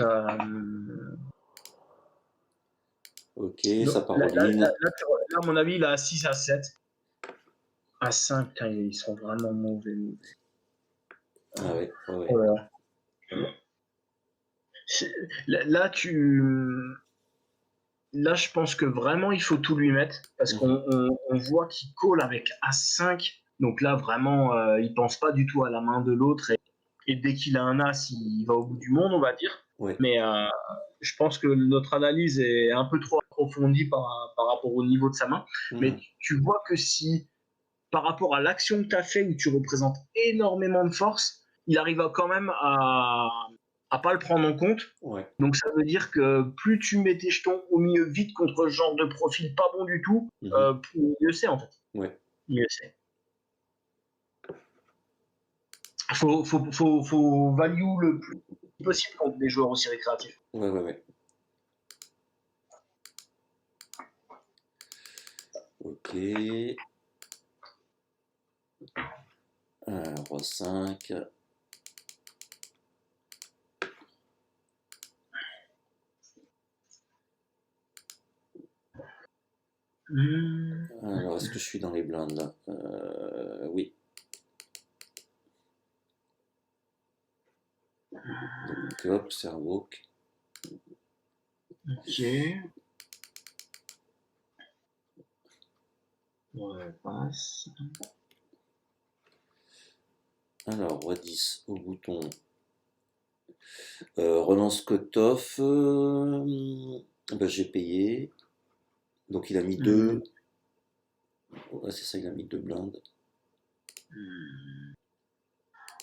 Ok, donc ça part all in. là, à mon avis, il a 6 à 7. À 5, putain, ils sont vraiment mauvais. Ah ouais, ouais, ouais. Voilà. Là, là, je pense que vraiment, il faut tout lui mettre parce Mhm. qu'on voit qu'il call avec As-5. Donc là, vraiment, il pense pas du tout à la main de l'autre. Et dès qu'il a un As, il va au bout du monde, on va dire. Ouais. Mais je pense que notre analyse est un peu trop approfondie par rapport au niveau de sa main. Mais Mhm. tu vois que si, par rapport à l'action que tu as fait, où tu représentes énormément de force, il arrive quand même à pas le prendre en compte. Ouais. Donc ça veut dire que plus tu mets tes jetons au milieu vite contre ce genre de profil pas bon du tout, Mhm. mieux c'est en fait. Ouais. Mieux c'est. Faut value le plus possible contre des joueurs aussi récréatifs. Ouais, ouais, ouais. Ok. Roi 5. Alors, est-ce que je suis dans les blindes là? Oui. Donc, hop, c'est un walk. Ok. Ouais, passe. Alors, roi 10 au bouton. Relance cut-off. Bah, j'ai payé. Donc, il a mis Hmm. deux. Ouais, c'est ça, il a mis deux blindes.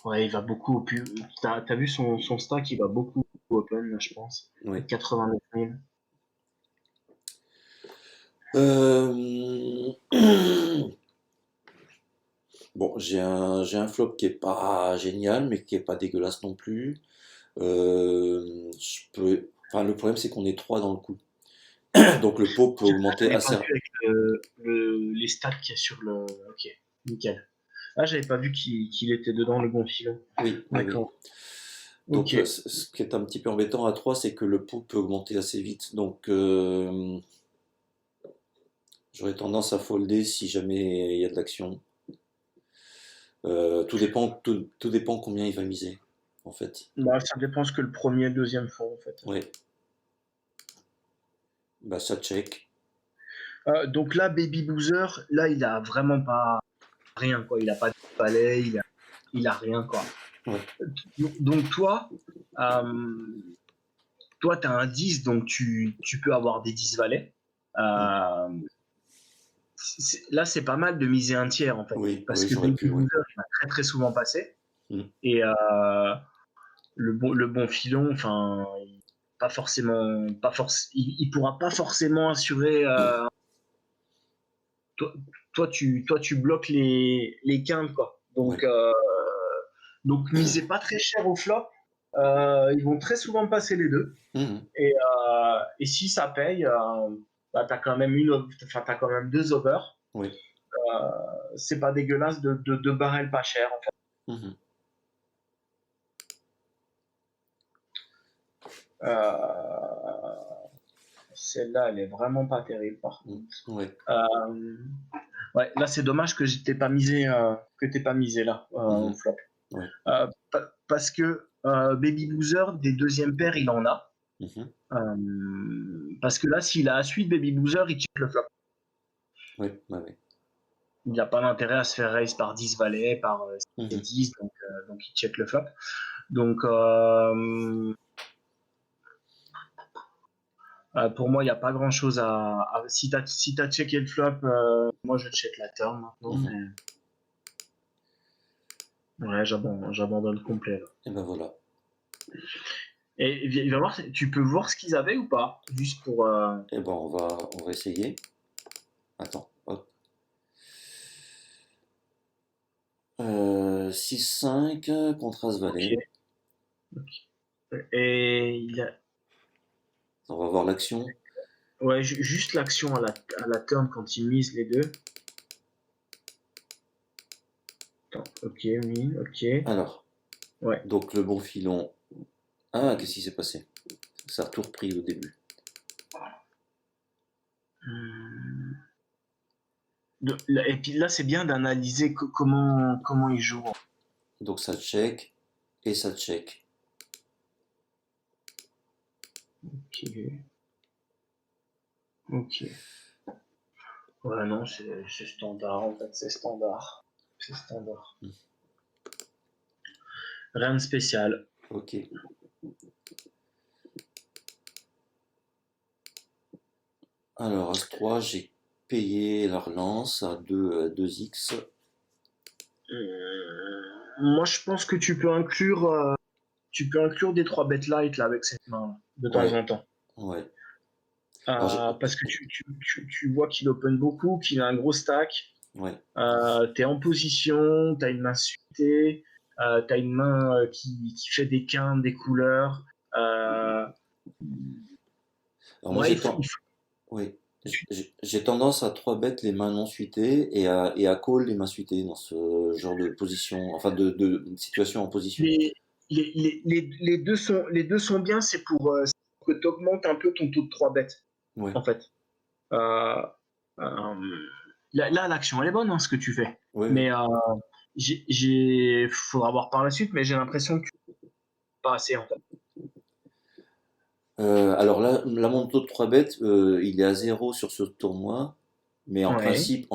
Ouais, il va beaucoup au plus. T'as vu son stack, il va beaucoup au open, là, je pense. Oui. 89 000. Euh... Bon, j'ai un flop qui est pas génial, mais qui est pas dégueulasse non plus. Enfin, le problème, c'est qu'on est trois dans le coup. Donc le pot peut augmenter J'avais pas assez. vu avec les stats qu'il y a sur le. Ok, nickel. Ah, j'avais pas vu qu'il était dedans, le bon filon. Oui, oui, oui. D'accord. Ok. Donc ce qui est un petit peu embêtant à 3, c'est que le pot peut augmenter assez vite. Donc j'aurais tendance à folder si jamais il y a de l'action. Tout dépend combien il va miser, en fait. Bah, ça dépend ce que le premier et le deuxième font, en fait. Ouais, bah ça check. Donc là, Baby Boozer, là, il a vraiment pas rien, quoi. Il a pas de palais, il a rien, quoi. Ouais, Donc toi, tu as un 10, donc tu peux avoir des 10 valets. mm. Euh, Là, c'est pas mal de miser un tiers, en fait. Oui, Parce oui, que j'aurais Baby pu, ouais. Boozer, il va très très souvent passer. Mm. Et le bon filon, enfin, pas forcément, il pourra pas forcément assurer. Toi, toi, tu bloques les quintes, quoi. Ouais, Donc misez pas très cher au flop. Ils vont très souvent passer les deux. Mhm. Et si ça paye, bah, t'as quand même deux overs. Oui. C'est pas dégueulasse de deux barrels pas chers. En fait. Mhm. Celle-là, elle est vraiment pas terrible par Mhm. contre. Ouais. Euh, ouais, là c'est dommage que t'aies pas misé, là au Mhm. flop. Ouais. Parce que Baby Boozer des deuxièmes paires, il en a. Mhm. Parce que là, s'il a à suite Baby Boozer, il check le flop. Ouais. Ouais, ouais. Il n'y a pas d'intérêt à se faire raise par 10 valets, par Mhm. 10, donc il check le flop. Donc pour moi, il n'y a pas grand chose si t'as checké le flop, moi je check la turn maintenant, Mhm. mais ouais, j'abandonne complet là. Et ben voilà. Et il va voir, tu peux voir ce qu'ils avaient ou pas, juste pour. Et ben on va essayer. Attends, hop. 6-5 contre Ok. As-Valet. Et On va voir l'action. ouais, juste l'action à la turn quand ils misent les deux. Attends, ok, oui, ok. Alors, Ouais. donc le bon filon. Ah, qu'est-ce qui s'est passé? Ça a tout repris au début. Hum, et puis là, c'est bien d'analyser comment ils jouent. Donc ça check et ça check. Ok, ok. Ouais, non, c'est standard, en fait, c'est standard. C'est standard. Rien de spécial. Ok. Alors, As-3, j'ai payé la relance à 2x. Moi, je pense que tu peux inclure des 3 bet light là avec cette main de temps Ouais, en temps. ouais. Alors, Parce que tu vois qu'il open beaucoup, qu'il a un gros stack. ouais. T'es en position, t'as une main suitée, t'as une main qui fait des quintes, des couleurs. Euh, Alors moi, ouais, oui. J'ai tendance à 3 bêtes les mains non suitées et à call les mains suitées dans ce genre de position, enfin de situation en position. les, les deux sont bien, c'est pour que tu augmentes un peu ton taux de 3 bêtes, Ouais, en fait. Euh, euh, là, l'action, elle est bonne, hein, ce que tu fais. oui, oui. Mais faudra voir par la suite, mais j'ai l'impression que pas assez, en fait. Alors là, mon taux de 3 bêtes, il est à 0 sur ce tournoi, mais Ouais. en principe,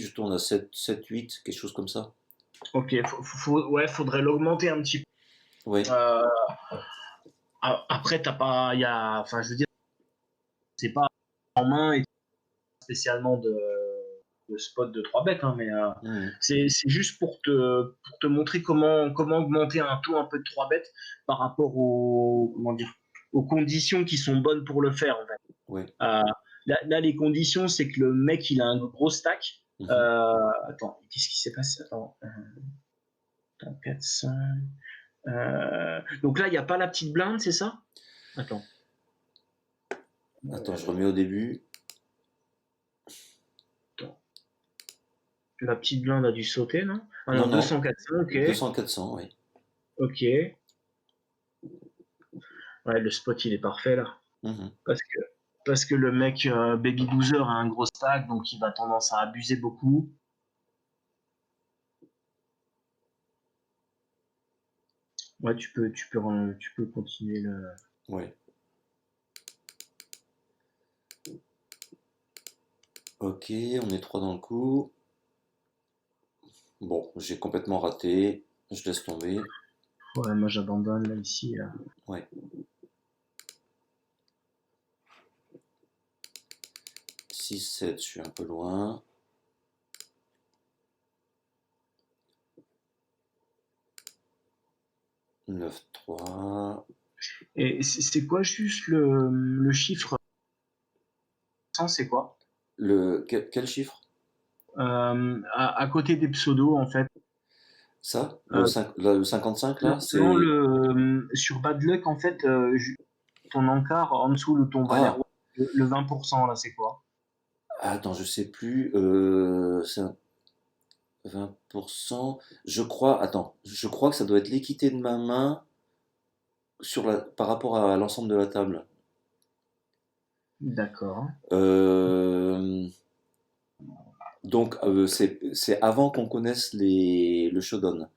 je tourne à 7, 8, quelque chose comme ça. Ok, ouais, faudrait l'augmenter un petit peu. Ouais. Après, t'as pas, enfin, je veux dire, c'est pas en main et spécialement de spot de 3 bêtes, hein, mais Mhm. c'est juste pour te montrer comment augmenter un taux un peu de 3 bêtes par rapport comment dire, aux conditions qui sont bonnes pour le faire, en fait. Ouais. Euh, là, les conditions, c'est que le mec, il a un gros stack. Mhm. Attends, qu'est-ce qui s'est passé? Attends, 400. Donc là, il n'y a pas la petite blinde, c'est ça? Attends. Attends, je remets au début. Attends. La petite blinde a dû sauter, non? Ah Non, non, non, 200, 400, ok. 200, 400, oui. Ok. Ouais, le spot, il est parfait, là. Mhm. Parce que, parce que le mec, Baby Boozer, a un gros stack, donc il va tendance à abuser beaucoup. Ouais, tu peux continuer le. Ouais. Ok, on est 3 dans le coup. Bon, j'ai complètement raté. Je laisse tomber. Ouais, moi j'abandonne là, ici. Là. Ouais. 6-7, je suis un peu loin. 9-3. Et c'est quoi juste le chiffre 100, c'est quoi? Quel chiffre? À côté des pseudos, en fait. Ça, Euh, le 55 là, non, c'est. sur Bad Luck, en fait, ton encart en dessous de ton Valet Ah, Roi, le 20%, là, c'est quoi? attends, je sais plus. C'est 20%. Je crois, attends, je crois que ça doit être l'équité de ma main par rapport à l'ensemble de la table. D'accord. Euh, donc, c'est avant qu'on connaisse le Shogun.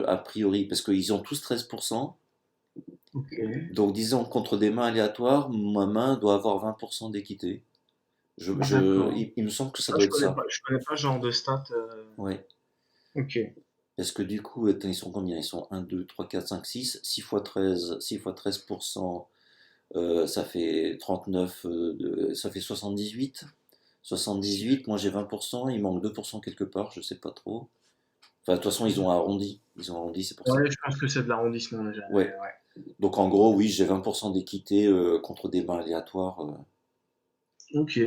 A priori, parce qu'ils ont tous 13%. Ok. Donc, disons, contre des mains aléatoires, ma main doit avoir 20% d'équité. D'accord. Il me semble que ça Ça, doit être ça. je connais pas ce genre de stats. Ouais. Ok. Parce que du coup, attends, ils sont combien? Ils sont 1, 2, 3, 4, 5, 6. 6 fois 13%, ça fait 39, ça fait 78. 78, moi j'ai 20%, il manque 2% quelque part, je sais pas trop. Enfin, de toute façon, ils ont arrondi. Ils ont arrondi, c'est pour ça. Ouais, je pense que c'est de l'arrondissement déjà. Ouais. Ouais. Donc en gros, oui, j'ai 20% d'équité contre des mains aléatoires. Ok.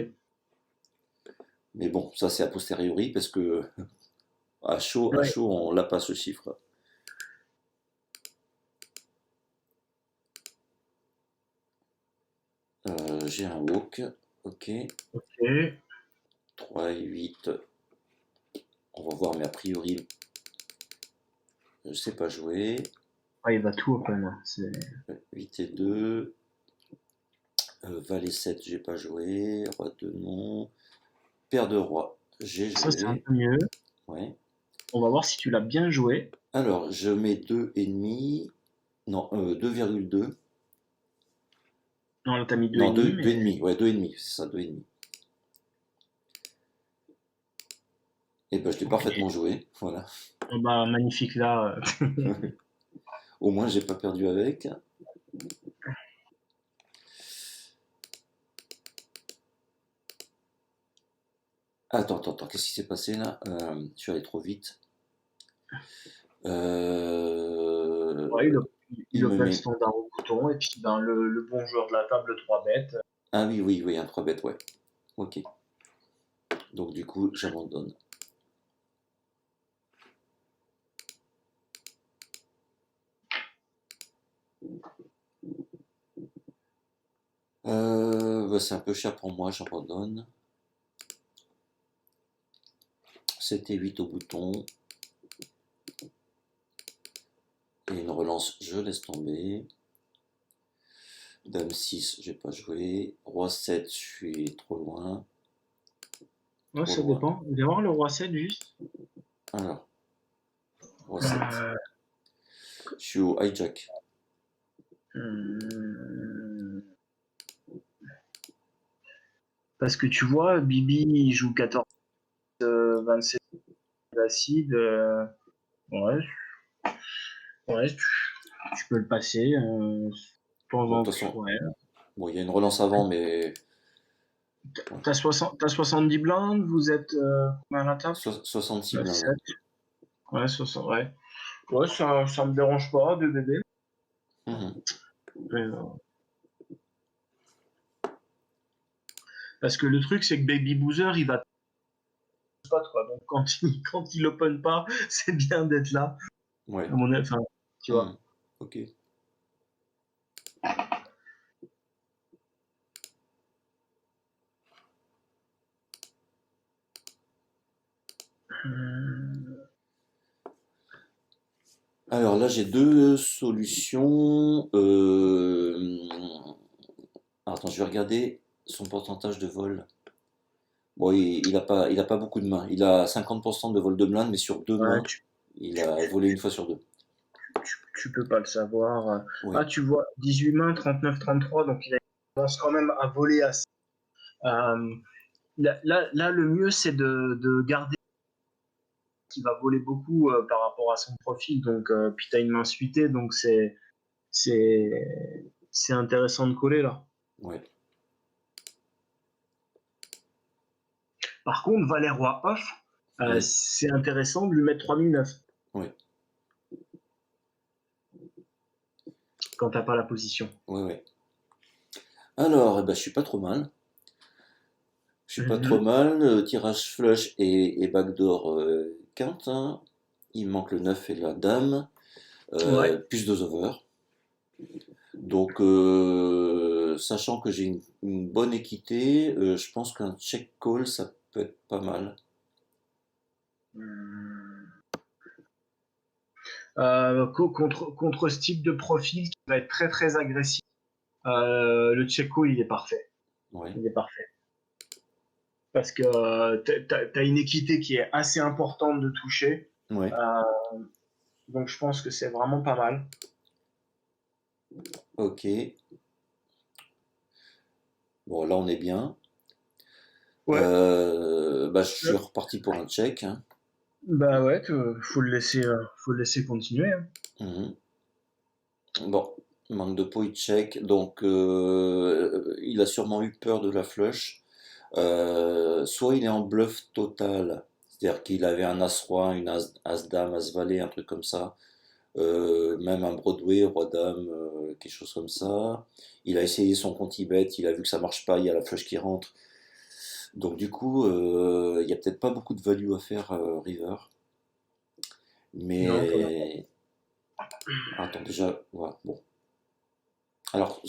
Mais bon, ça c'est a posteriori parce que à Ouais. chaud, on l'a pas ce chiffre. J'ai un walk. Ok. Ok. 3 et 8. On va voir, mais a priori, je sais pas jouer. Ouais, il va tout open, hein. C'est 8 et 2. Valet 7, j'ai pas joué. Roi 2, non. Paire de roi, j'ai ça, c'est un joué. peu mieux. Ouais. On va voir si tu l'as bien joué. Alors, je mets 2,5. Non, 2,2. Non, là, t'as mis deux et Non, demi, 2 mais demi. Ouais, 2,5, c'est ça, 2,5. Et ben, je l'ai ok. parfaitement joué. Voilà. Oh, bah, magnifique là. Au moins, j'ai pas perdu avec. Attends, qu'est-ce qui s'est passé là? Je suis allé trop vite. Ouais, Euh, il il me open met. standard au bouton, et puis ben, le bon joueur de la table, 3 bêtes. Ah oui, un 3 bêtes, ouais. Ok. Donc, du coup, j'abandonne. Bah, c'est un peu cher pour moi, j'abandonne. 7 et 8 au bouton. Et une relance, je laisse tomber. Dame 6, j'ai pas joué. Roi 7, je suis trop loin. Ouais, Trop ça loin. dépend. Viens voir le roi 7 juste. Alors, Roi 7. Euh, Je suis au hijack. hum, Parce que tu vois, Bibi il joue 14, 27 d'acide. Ouais, ouais, tu peux le passer. Bon, de toute façon, Ouais. bon, il y a une relance avant, mais ouais. T'as 70 blindes, vous êtes combien à la table? 66 blindes, ouais. 7. Ouais, 60, ouais. Ouais, ça me dérange pas de bébé. Mhm. Parce que le truc, c'est que Baby Boozer, il va spot, quoi. Donc, quand il open pas, c'est bien d'être là. Ouais. À mon avis, enfin, tu vois. Mhm. Ok. Hum, Alors là, j'ai deux solutions. Attends, je vais regarder son pourcentage de vol. Bon, il a pas beaucoup de mains. Il a 50% de vol de blinde, mais sur deux ouais, mains, il a volé une fois sur deux. tu peux pas le savoir. Ah, Ouais, tu vois, 18 mains, 39, 33, donc il commence quand même à voler assez. Euh, là, le mieux, c'est de garder qui va voler beaucoup par rapport à son profil. Donc, puis t'as une main suitée, donc c'est, c'est intéressant de coller là. ouais, Par contre, Valet Roi off, oui, c'est intéressant de lui mettre 3009 oui, quand t'as pas la position. oui, oui. Alors, eh ben, je suis pas trop mal. Je suis pas trop Mhm. mal. Tirage flush et backdoor quinte, hein. il me manque le 9 et la dame, Ouais. plus 2 over. Donc, sachant que j'ai une bonne équité, je pense qu'un check call, ça peut être pas mal. Hmm. Contre ce type de profil qui va être très très agressif, le Tchéco il est parfait. Ouais, Il est parfait. Parce que t'as une équité qui est assez importante de toucher. ouais, Euh, donc je pense que c'est vraiment pas mal. ok. Bon, là, on est bien. Ouais. Bah, je suis reparti pour un check, hein. Bah ouais, faut le laisser continuer, hein. Mhm. Bon, manque de pot, il check. Donc, il a sûrement eu peur de la flush. Soit il est en bluff total, c'est-à-dire qu'il avait un as-roi, une as-dame, as-valet, un truc comme ça. Même un Broadway, roi-dame, quelque chose comme ça. Il a essayé son bet, il a vu que ça marche pas, il y a la flush qui rentre. Donc du coup, il y a peut-être pas beaucoup de value à faire river. Non, pas Mais attends déjà, voilà, bon. Alors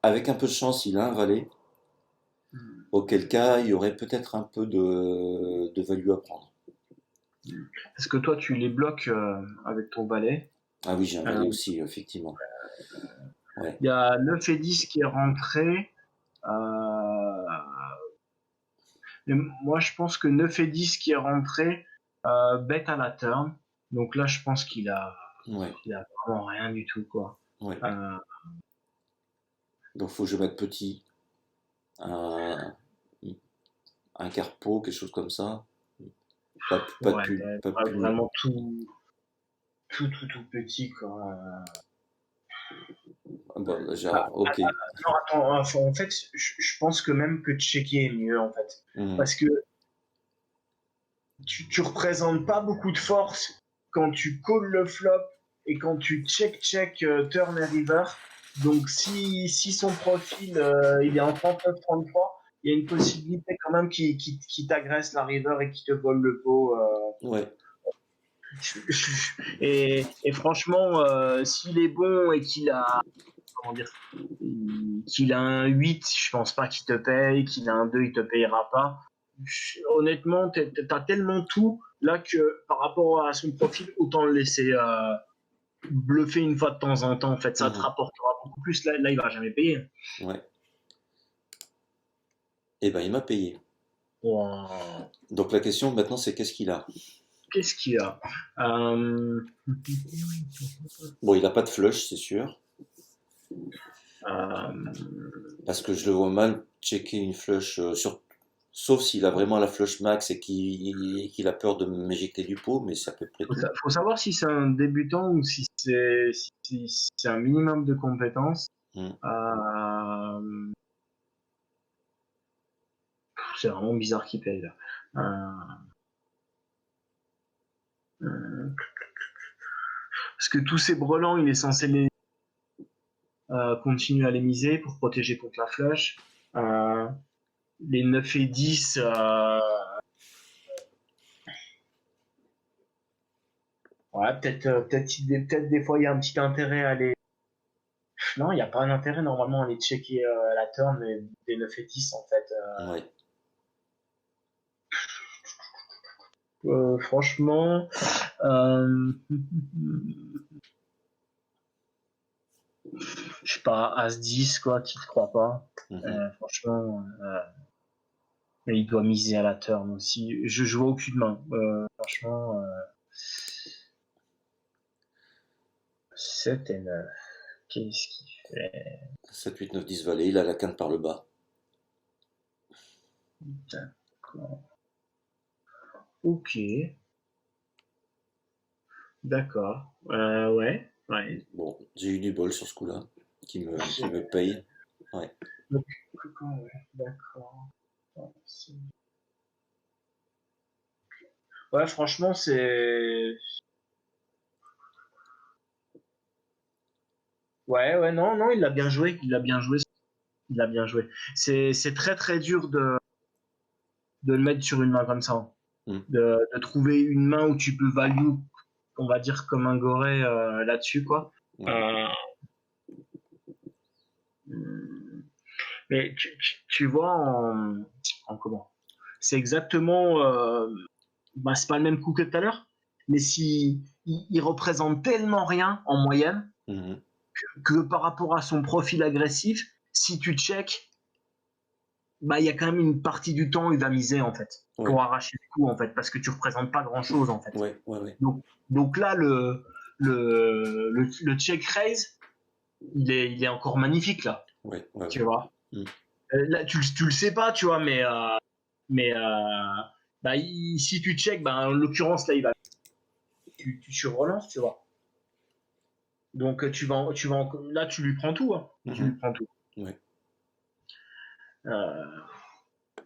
avec un peu de chance, il a un valet. mal. Auquel cas, il y aurait peut-être un peu de value à prendre. Parce que toi, tu les bloques avec ton valet. Ah oui, j'ai un Euh, valet aussi, effectivement. Ouais, Il y a 9 et 10 qui est rentré. Euh, mais moi, je pense que 9 et 10 qui est rentré, bet à la turn. Donc là, je pense ouais, qu'il a vraiment rien du tout, quoi. ouais. Euh, Donc faut que je mette petit, un, un carpo, quelque chose comme ça. Pas de ouais, pull, pas de pull. vraiment tout petit, quoi. Ah bon, Ah, genre, ok. non, attends, en fait, je pense que même que checker est mieux, en fait. Mhm. Parce que tu représentes pas beaucoup de force quand tu calls le flop et quand tu check turn et river. Donc si son profil il est en 39-33, il y a une possibilité quand même qu'il t'agresse la river et qu'il te vole le pot. Ouais. Et franchement, s'il est bon et comment dire, qu'il a un 8, je pense pas qu'il te paye, qu'il a un 2, il te payera pas. Honnêtement, t'as tellement tout là que par rapport à son profil, autant le laisser bluffer une fois de temps en temps. En fait, ça te Mhm. rapportera beaucoup plus. Là il va jamais payer. Ouais. Et ben il m'a payé. Wow. Donc la question maintenant c'est qu'est-ce qu'il a? Qu'est-ce qu'il y a euh, Bon, il a pas de flush, c'est sûr. euh, Parce que je le vois mal checker une flush sauf s'il a vraiment la flush max et qu'il a peur de m'éjecter du pot, mais c'est à peu près tout. faut savoir si c'est un débutant ou si c'est un minimum de compétences. Hmm. Euh, c'est vraiment bizarre qu'il paye là. Parce que tous ces brelans, il est censé continuer à les miser pour protéger contre la flush. Euh, les 9 et 10, ouais, peut-être des fois il y a un petit intérêt à les. Non, il n'y a pas un intérêt normalement à aller checker la turn des 9 et 10 en fait. Ouais. Franchement, euh, je sais pas, As-10 quoi, tu te crois pas. Mhm. Franchement, mais il doit miser à la turn aussi. Je vois aucune main. Franchement, 7 et 9. Qu'est-ce qu'il fait? 7, 8, 9, 10 valet, il a la quinte par le bas. D'accord. Ok, d'accord. Ouais, ouais. Bon, j'ai eu du bol sur ce coup-là, qui me paye. Ouais. Donc, ouais, d'accord. Ouais, franchement, c'est. Ouais, ouais, non, non, il l'a bien joué. Il l'a bien joué. Il l'a bien joué. C'est très, très dur de le mettre sur une main comme ça. Mm. de trouver une main où tu peux value, on va dire comme un goré là-dessus, quoi. Ouais. Euh, mais tu vois, en comment? C'est exactement, bah, c'est pas le même coup que tout à l'heure, mais si il représente tellement rien en moyenne Mhm. que par rapport à son profil agressif, si tu check, bah il y a quand même une partie du temps il va miser en fait Ouais. pour arracher le coup en fait parce que tu représentes pas grand chose en fait. Ouais. Ouais. Ouais. Donc là le check raise il est encore magnifique là, Ouais. Ouais. tu Ouais. vois. Mm. Là tu le sais pas tu vois mais bah si tu check bah en l'occurrence là il va tu relances tu vois. Donc là tu lui prends tout hein. Tu lui Mhm. prends tout. Ouais. Euh,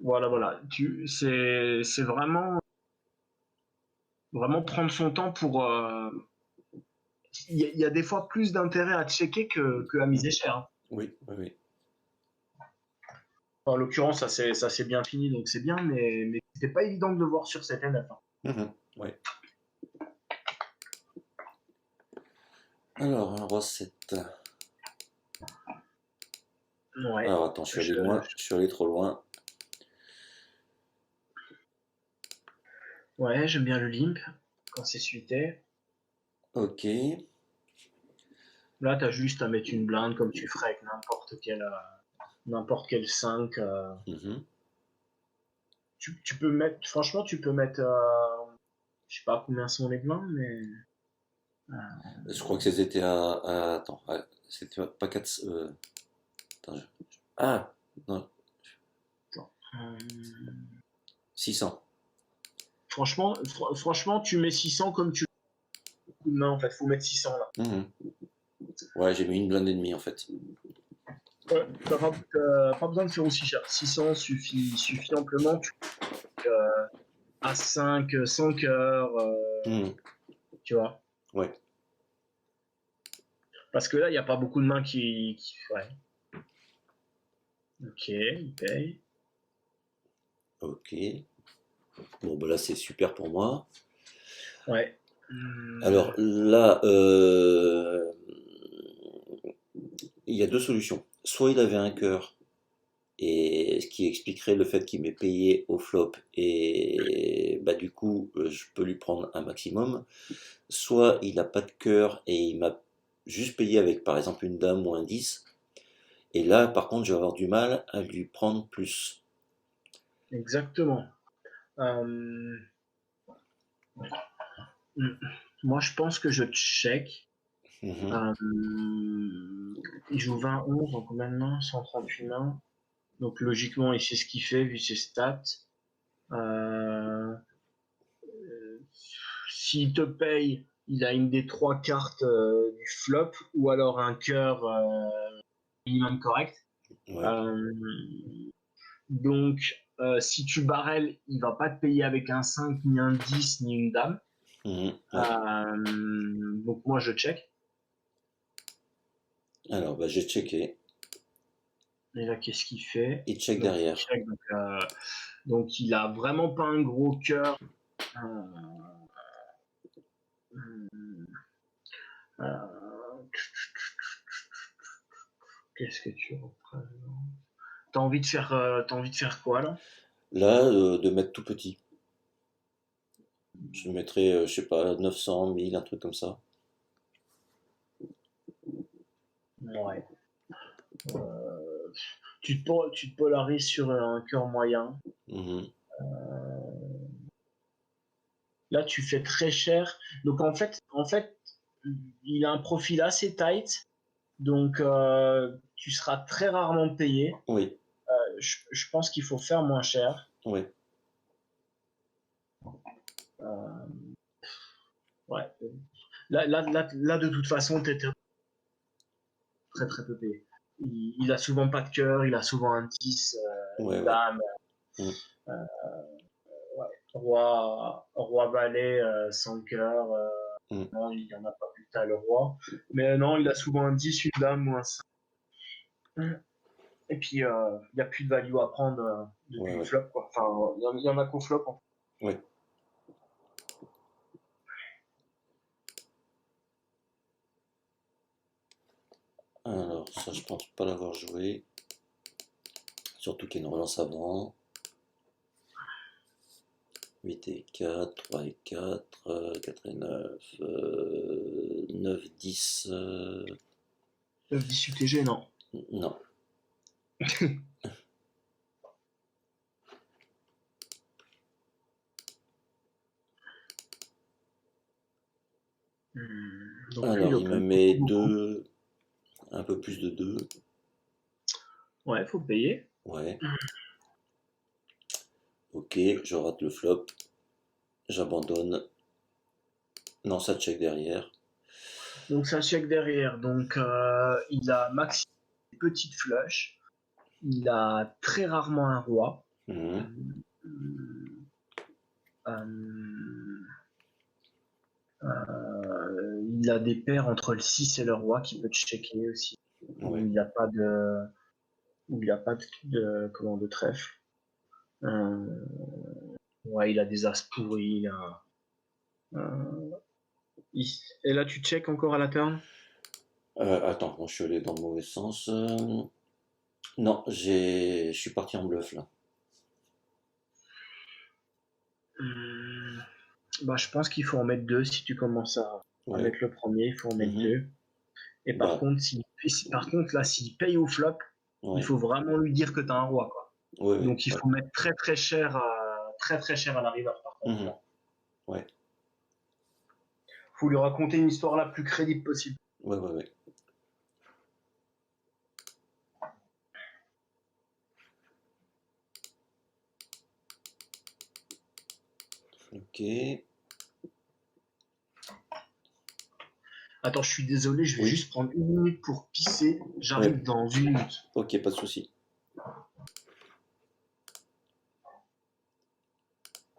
voilà c'est vraiment prendre son temps pour il y a des fois plus d'intérêt à checker que à miser Mhm. cher hein. Oui. Oui. Oui. En l'occurrence ça s'est bien fini donc c'est bien mais c'était pas évident de le voir sur cette NF hein. Mhm. Ouais. Alors, un roi 7. Ouais Alors, attends, je suis allé je, loin. Je suis allé trop loin. ouais j'aime bien le limp quand c'est suité. Ok. Là t'as juste à mettre une blinde comme tu ferais avec n'importe quel 5 Mhm. tu peux mettre franchement tu peux mettre je sais pas combien sont les blindes mais Je crois que c'était attends, c'était pas 4. Attends, ah, non, attends, euh, 600. franchement tu mets 600 comme tu coup de main en fait faut mettre 600 là. Mhm. Ouais, j'ai mis une blinde et demie en fait. Ouais, t'as pas besoin de faire aussi cher. 600 suffit amplement. À 5, 5 heures, Mhm. tu vois. Ouais, Parce que là, il n'y a pas beaucoup de mains ouais. Ok, il paye. ok. Bon, bah là c'est super pour moi. Ouais. Alors là, il y a deux solutions. Soit il avait un cœur, et ce qui expliquerait le fait qu'il m'ait payé au flop, et bah du coup, je peux lui prendre un maximum. Soit il n'a pas de cœur et il m'a juste payé avec par exemple une dame ou un 10. Et là, par contre, je vais avoir du mal à lui prendre plus. Exactement. Euh, hmm. Moi, je pense que je check. Mhm. Euh, il joue 20-11, donc combien de mains 138 mains. Donc logiquement, il sait ce qu'il fait vu ses stats. Euh, S'il te paye, il a une des trois cartes du flop ou alors un cœur minimum correct. Ouais. Euh, donc, si tu barrel, il va pas te payer avec un 5 ni un 10 ni une dame. Mhm. Ouais. Donc, moi, je check. Alors, bah, j'ai checké. Et là, qu'est-ce qu'il fait? Il check Donc, il derrière. check. Donc, il a vraiment pas un gros cœur. Euh, euh, Qu'est-ce que tu représentes? T'as envie de faire quoi là? Là, de mettre tout petit. Je mettrais, je sais pas, 900, 1000, un truc comme ça. Ouais. Tu te polarises sur un cœur moyen. Mhm. Là, tu fais très cher. Donc en fait, il a un profil assez tight. Donc tu seras très rarement payé. Oui, Je pense qu'il faut faire moins cher. oui. Ouais. Là, de toute façon, t'es très très peu payé. Il a souvent pas de cœur, il a souvent un 10, Ouais, une ouais. dame, Mhm. ouais, roi valet, sans cœur. Mhm. Non, il y en a pas plus tard le roi. Mais non, il a souvent un 10, une dame ou un 5. Et puis, il n'y a plus de value à prendre Ouais, depuis le ouais. flop, quoi. Enfin, il y en a qu'au flop, en fait. Ouais. Alors, ça, je pense pas l'avoir joué. Surtout qu'il y a une relance avant. 8 et 4, 3 et 4, 4 et 9, 9, 10. 9-10 UTG, non. Non. Donc lui, il Alors, il me open met beaucoup. 2, un peu plus de 2. Ouais, faut payer. Ouais. Ok, je rate le flop. J'abandonne. Non, ça check derrière. Donc ça check derrière. Donc il a maxi petite flush. Il a très rarement un roi. Mhm. Euh, il a des paires entre le 6 et le roi qui peut checker aussi. Où Ouais. il n'y a pas de, où il n'y a pas comment, de trèfle. Euh, ouais, il a des as pourris. Euh, et là, tu check encore à la turn? Attends, bon, je suis allé dans le mauvais sens. Non, je suis parti en bluff là. Hum, Bah, je pense qu'il faut en mettre deux si tu commences à Ouais. mettre le premier, il faut en mettre Mhm. deux. Et par Bah, contre, par contre, là, s'il paye au flop, il ouais. faut vraiment lui dire que t'as un roi, quoi. Ouais, ouais, Donc il ouais. faut mettre très très cher à la river, par contre, Mhm. là. Ouais. Faut lui raconter une histoire la plus crédible possible. Ouais, ouais, ouais. Ok. Attends, je suis désolé, je vais Oui. juste prendre une minute pour pisser. Ouais. J'arrive dans une minute. Ok, pas de souci.